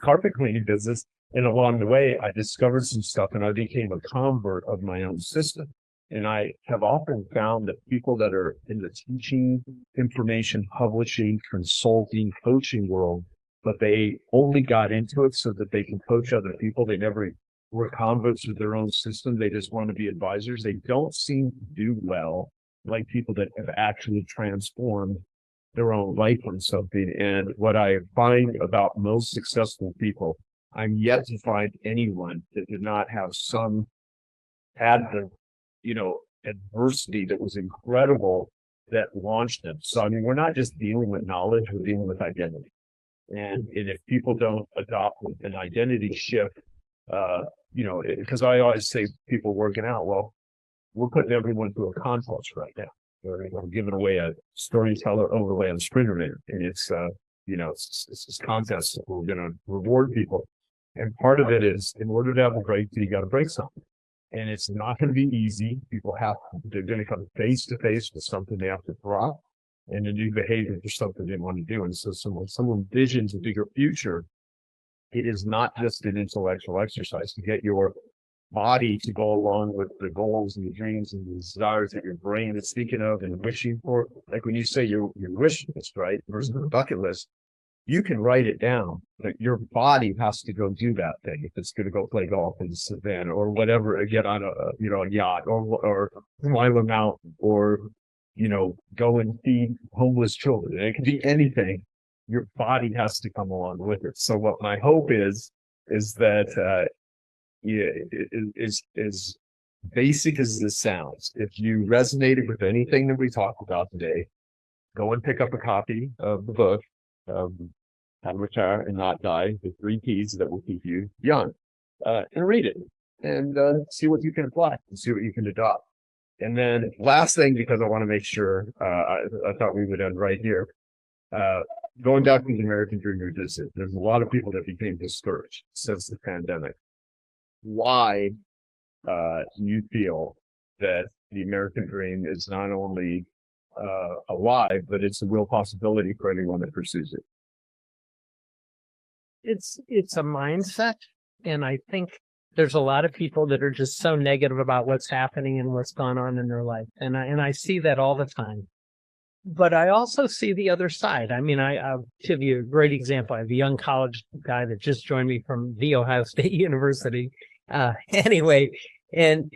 carpet cleaning business. And along the way, I discovered some stuff and I became a convert of my own system. And I have often found that people that are in the teaching, information, publishing, consulting, coaching world, but they only got into it so that they can coach other people. They never were converts of their own system. They just want to be advisors. They don't seem to do well like people that have actually transformed their own life on something. And what I find about most successful people, I'm yet to find anyone that did not have had the, you know, adversity that was incredible that launched them. So, I mean, we're not just dealing with knowledge, we're dealing with identity. And if people don't adopt an identity shift, you know, because I always say people working out, well, we're putting everyone through a contest right now. We're giving away a storyteller overlay on Sprinter Man. And it's, you know, it's this contest that we're going to reward people. And part of it is, in order to have a breakthrough, you got to break something. And it's not going to be easy. They're going to come face to face with something they have to drop and a new behavior for something they want to do. And so when someone visions a bigger future, it is not just an intellectual exercise to get your body to go along with the goals and the dreams and the desires that your brain is thinking of and wishing for. Like when you say your wish list, right, versus the bucket list, you can write it down, but your body has to go do that thing. If it's going to go play golf in the savannah or whatever, get on a yacht or climb a mountain or, you know, go and feed homeless children. It can be anything. Your body has to come along with it. So what my hope is that, is basic as this sounds. If you resonated with anything that we talked about today, go and pick up a copy of the book, How to Retire and Not Die, the 3 keys that will keep you young, and read it and see what you can apply and see what you can adopt. And then last thing, because I want to make sure, I thought we would end right here. Going back to the American Dream Revisit, there's a lot of people that became discouraged since the pandemic. Why do you feel that the American dream is not only alive, but it's a real possibility for anyone that pursues it? It's a mindset. And I think there's a lot of people that are just so negative about what's happening and what's gone on in their life. And I see that all the time. But I also see the other side. I mean, I'll give you a great example. I have a young college guy that just joined me from the Ohio State University. Anyway, and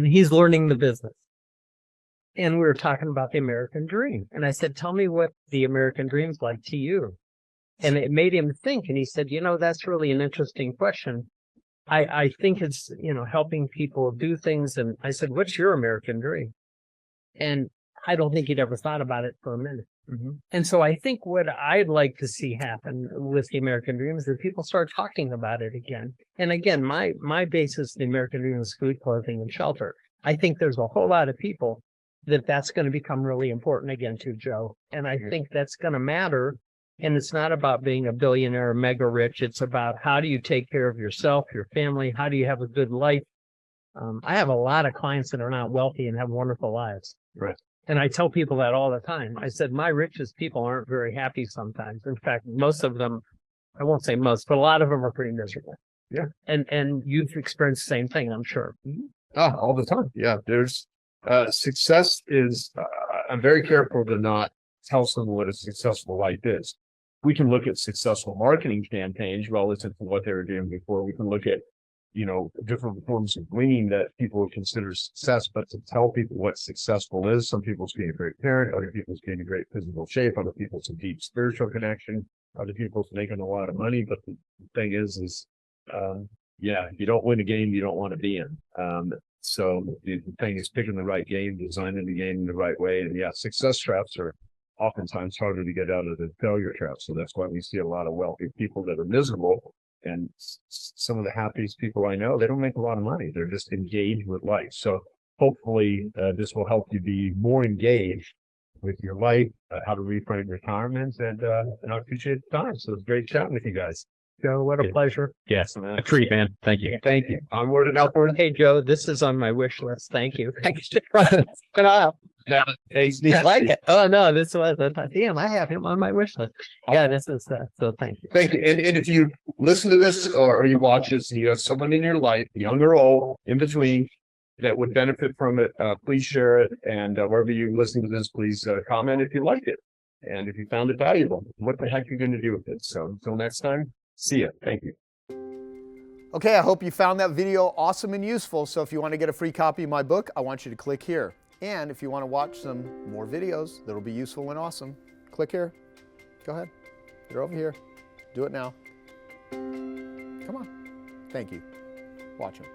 he's learning the business. And we were talking about the American dream. And I said, tell me what the American dream's like to you. And it made him think. And he said, you know, that's really an interesting question. I think it's, you know, helping people do things. And I said, what's your American dream? And I don't think he'd ever thought about it for a minute. Mm-hmm. And so I think what I'd like to see happen with the American dream is that people start talking about it again. And again, my basis, the American dream, is food, clothing, and shelter. I think there's a whole lot of people that's going to become really important again too, Joe. And I think that's going to matter. And it's not about being a billionaire or mega rich. It's about how do you take care of yourself, your family? How do you have a good life? I have a lot of clients that are not wealthy and have wonderful lives. Right. And I tell people that all the time. I said, my richest people aren't very happy sometimes. In fact, most of them, I won't say most, but a lot of them are pretty miserable. Yeah. And you've experienced the same thing, I'm sure. All the time. Yeah. There's success is, I'm very careful to not tell someone what a successful life is. We can look at successful marketing campaigns relative to what they were doing before. We can look at, different forms of winning that people would consider success, but to tell people what successful is, some people's being a great parent, other people's being in great physical shape, other people's a deep spiritual connection, other people's making a lot of money. But the thing is, if you don't win a game, you don't want to be in. So the thing is picking the right game, designing the game in the right way. And success traps are oftentimes harder to get out of than failure traps. So that's why we see a lot of wealthy people that are miserable. And some of the happiest people I know, they don't make a lot of money. They're just engaged with life. So hopefully this will help you be more engaged with your life, how to reframe retirement. And I appreciate the time. So it's great chatting with you guys. Joe, what a pleasure. Yes, a treat, man. Thank you. Thank you. Onward and upward. Hey, Joe, this is on my wish list. Thank you. Now, hey, I like it. Oh, no, this was, damn, I have him on my wish list. Yeah, this is, so thank you. thank you. And if you listen to this or you watch this, and you have someone in your life, young or old, in between, that would benefit from it, please share it. And wherever you listen to this, please comment if you liked it. And if you found it valuable, what the heck are you going to do with it? So until next time, see ya. Thank you. Okay, I hope you found that video awesome and useful. So if you want to get a free copy of my book, I want you to click here. And if you want to watch some more videos that'll be useful and awesome, click here. Go ahead. They're over here. Do it now. Come on. Thank you. Watch them.